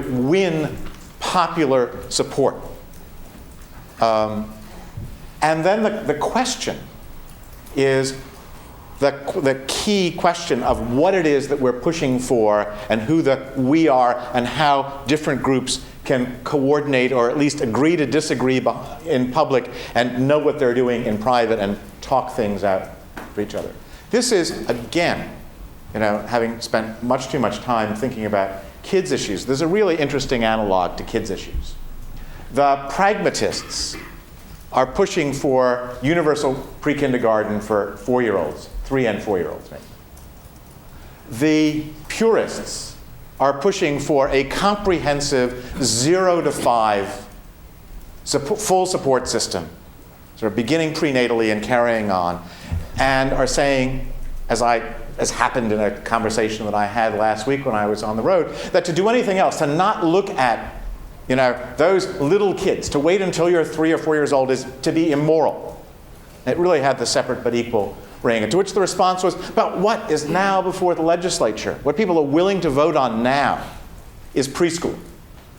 win popular support. And then the question is the key question of what it is that we're pushing for and who we are and how different groups can coordinate or at least agree to disagree in public and know what they're doing in private and talk things out for each other. This is, again, having spent much too much time thinking about kids' issues, there's a really interesting analog to kids' issues. The pragmatists are pushing for universal pre-kindergarten for 4-year-olds, 3 and 4-year-olds, maybe. The purists are pushing for a comprehensive 0 to 5 full support system, sort of beginning prenatally and carrying on, and are saying, as happened in a conversation that I had last week when I was on the road, that to do anything else, to not look at those little kids, to wait until you're 3 or 4 years old is to be immoral. It really had the separate but equal ring. And to which the response was, but what is now before the legislature? What people are willing to vote on now is preschool.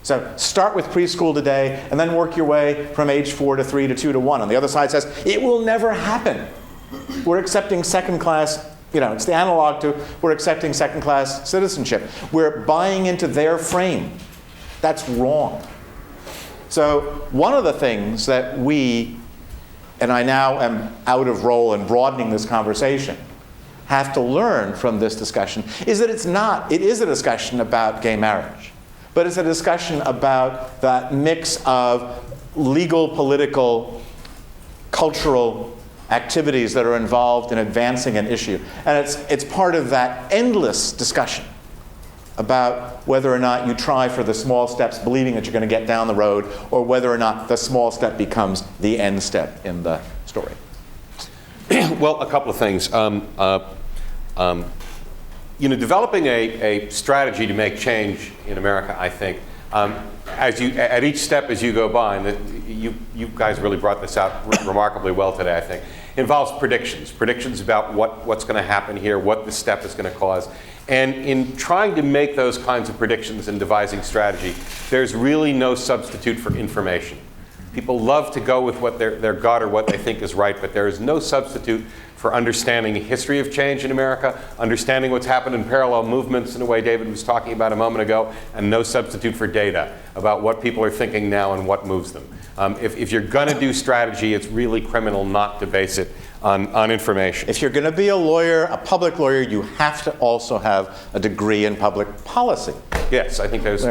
So start with preschool today and then work your way from age 4 to 3 to 2 to 1. And the other side says, it will never happen. We're accepting second class, it's the analog to we're accepting second class citizenship. We're buying into their frame. That's wrong. So one of the things that we, and I now am out of role in broadening this conversation, have to learn from this discussion is that it is a discussion about gay marriage, but it's a discussion about that mix of legal, political, cultural activities that are involved in advancing an issue. And it's part of that endless discussion about whether or not you try for the small steps believing that you're going to get down the road, or whether or not the small step becomes the end step in the story. Well, a couple of things. Developing a strategy to make change in America, I think, at each step as you go by, and you guys really brought this out remarkably well today, I think, involves predictions about what's going to happen here, what the step is going to cause. And in trying to make those kinds of predictions and devising strategy, there's really no substitute for information. People love to go with what their gut or what they think is right, but there is no substitute for understanding the history of change in America, understanding what's happened in parallel movements in a way David was talking about a moment ago, and no substitute for data about what people are thinking now and what moves them. If you're going to do strategy, it's really criminal not to base it on information. If you're going to be a lawyer, a public lawyer, you have to also have a degree in public policy. Yes, I think that's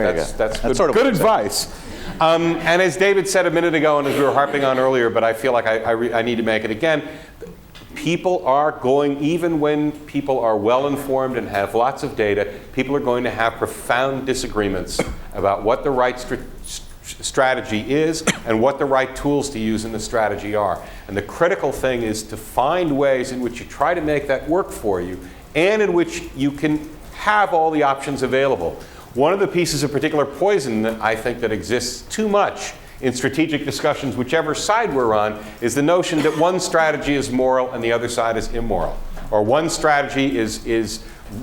good, sort of good advice. And as David said a minute ago, and as we were harping on earlier, but I feel like I need to make it again, people are going, even when people are well-informed and have lots of data, people are going to have profound disagreements about what the right strategy is and what the right tools to use in the strategy are. And the critical thing is to find ways in which you try to make that work for you and in which you can have all the options available. One of the pieces of particular poison that I think that exists too much in strategic discussions, whichever side we're on, is the notion that one strategy is moral and the other side is immoral. Or one strategy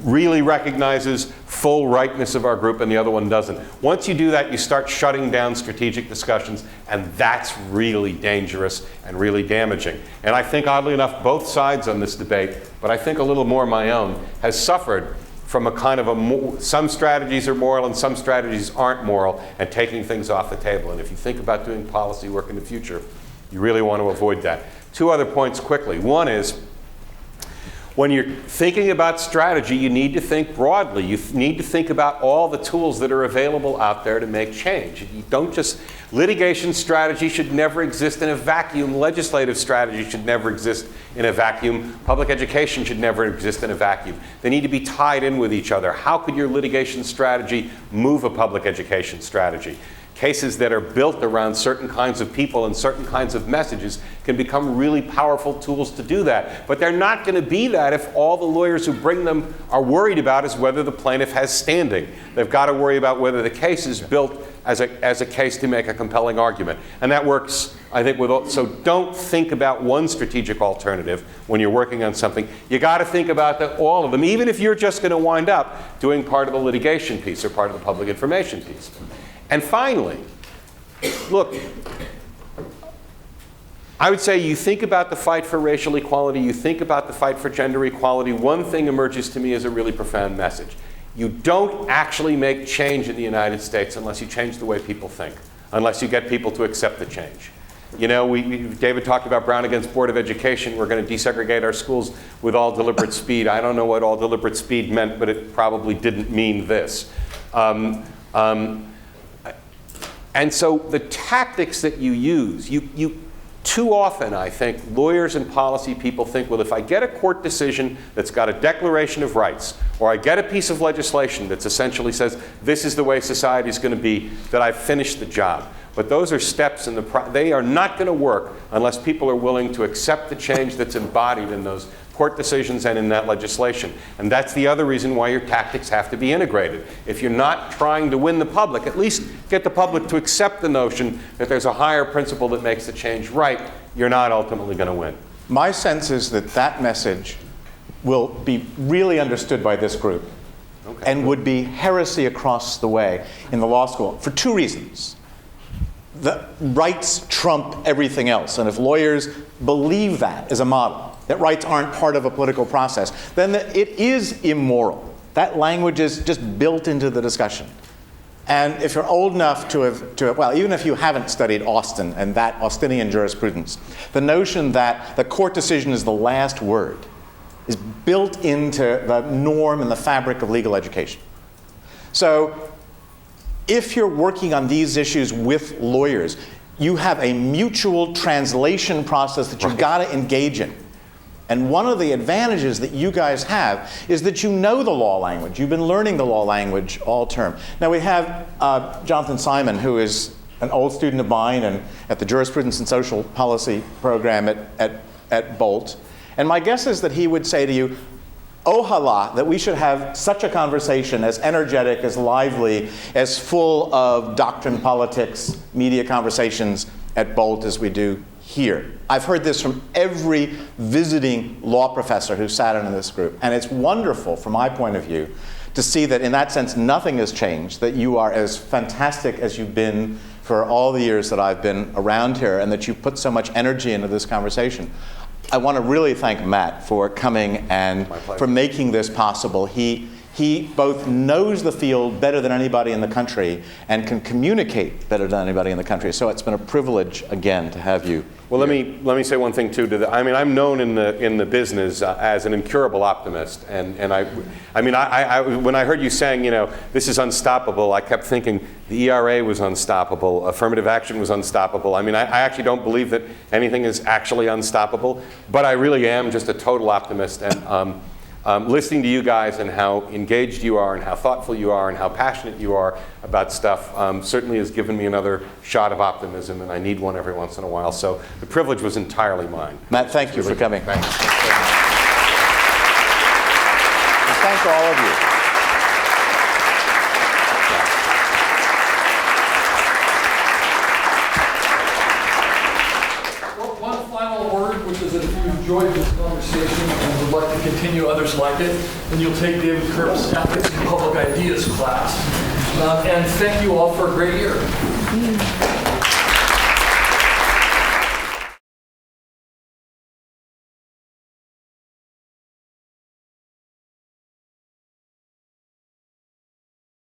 really recognizes full rightness of our group and the other one doesn't. Once you do that, you start shutting down strategic discussions, and that's really dangerous and really damaging. And I think, oddly enough, both sides on this debate, but I think a little more my own, has suffered from a kind of some strategies are moral and some strategies aren't moral, and taking things off the table. And if you think about doing policy work in the future, you really want to avoid that. 2 other points quickly. One is, when you're thinking about strategy, you need to think broadly. You need to think about all the tools that are available out there to make change. You don't just, litigation strategy should never exist in a vacuum. Legislative strategy should never exist in a vacuum. Public education should never exist in a vacuum. They need to be tied in with each other. How could your litigation strategy move a public education strategy? cases that are built around certain kinds of people and certain kinds of messages can become really powerful tools to do that. But they're not going to be that if all the lawyers who bring them are worried about is whether the plaintiff has standing. They've got to worry about whether the case is built as a case to make a compelling argument. And that works, I think, so don't think about one strategic alternative when you're working on something. You got to think about all of them, even if you're just going to wind up doing part of the litigation piece or part of the public information piece. And finally, look, I would say you think about the fight for racial equality, you think about the fight for gender equality, one thing emerges to me as a really profound message. You don't actually make change in the United States unless you change the way people think, unless you get people to accept the change. You know, David talked about Brown against Board of Education. We're going to desegregate our schools with all deliberate speed. I don't know what all deliberate speed meant, but it probably didn't mean this. And so the tactics that you use, you too often, I think, lawyers and policy people think, well, if I get a court decision that's got a Declaration of Rights, or I get a piece of legislation that essentially says this is the way society is going to be, that I've finished the job. But those are steps in they are not going to work unless people are willing to accept the change that's embodied in those court decisions and in that legislation. And that's the other reason why your tactics have to be integrated. If you're not trying to win the public, at least get the public to accept the notion that there's a higher principle that makes the change right. You're not ultimately going to win. My sense is that that message will be really understood by this group and would be heresy across the way in the law school for two reasons. The rights trump everything else, and if lawyers believe that as a model, that rights aren't part of a political process, then it is immoral. That language is just built into the discussion. And if you're old enough to have, well, even if you haven't studied Austin and that Austinian jurisprudence, the notion that the court decision is the last word is built into the norm and the fabric of legal education. So if you're working on these issues with lawyers, you have a mutual translation process that you've got to engage in. And one of the advantages that you guys have is that you know the law language. You've been learning the law language all term. Now we have Jonathan Simon, who is an old student of mine and at the Jurisprudence and Social Policy program at Bolt. And my guess is that he would say to you, oh hala, that we should have such a conversation as energetic, as lively, as full of doctrine, politics, media conversations at Bolt as we do here. I've heard this from every visiting law professor who sat in this group. And it's wonderful, from my point of view, to see that in that sense nothing has changed, that you are as fantastic as you've been for all the years that I've been around here, and that you put so much energy into this conversation. I want to really thank Matt for coming and for making this possible. He both knows the field better than anybody in the country and can communicate better than anybody in the country. So it's been a privilege, again, to have you. Well, let me say one thing too. I mean, I'm known in the business as an incurable optimist, and when I heard you saying, you know, this is unstoppable, I kept thinking the ERA was unstoppable, affirmative action was unstoppable. I mean, I actually don't believe that anything is actually unstoppable, but I really am just a total optimist. And listening to you guys and how engaged you are and how thoughtful you are and how passionate you are about stuff certainly has given me another shot of optimism, and I need one every once in a while. So the privilege was entirely mine. Matt, thank you for coming. Thanks. And thank all of you. One final word, which is that if you enjoyed this conversation and would like to continue others like it, then you'll take David Kirk's Ethics and Public Ideas class. And thank you all for a great year.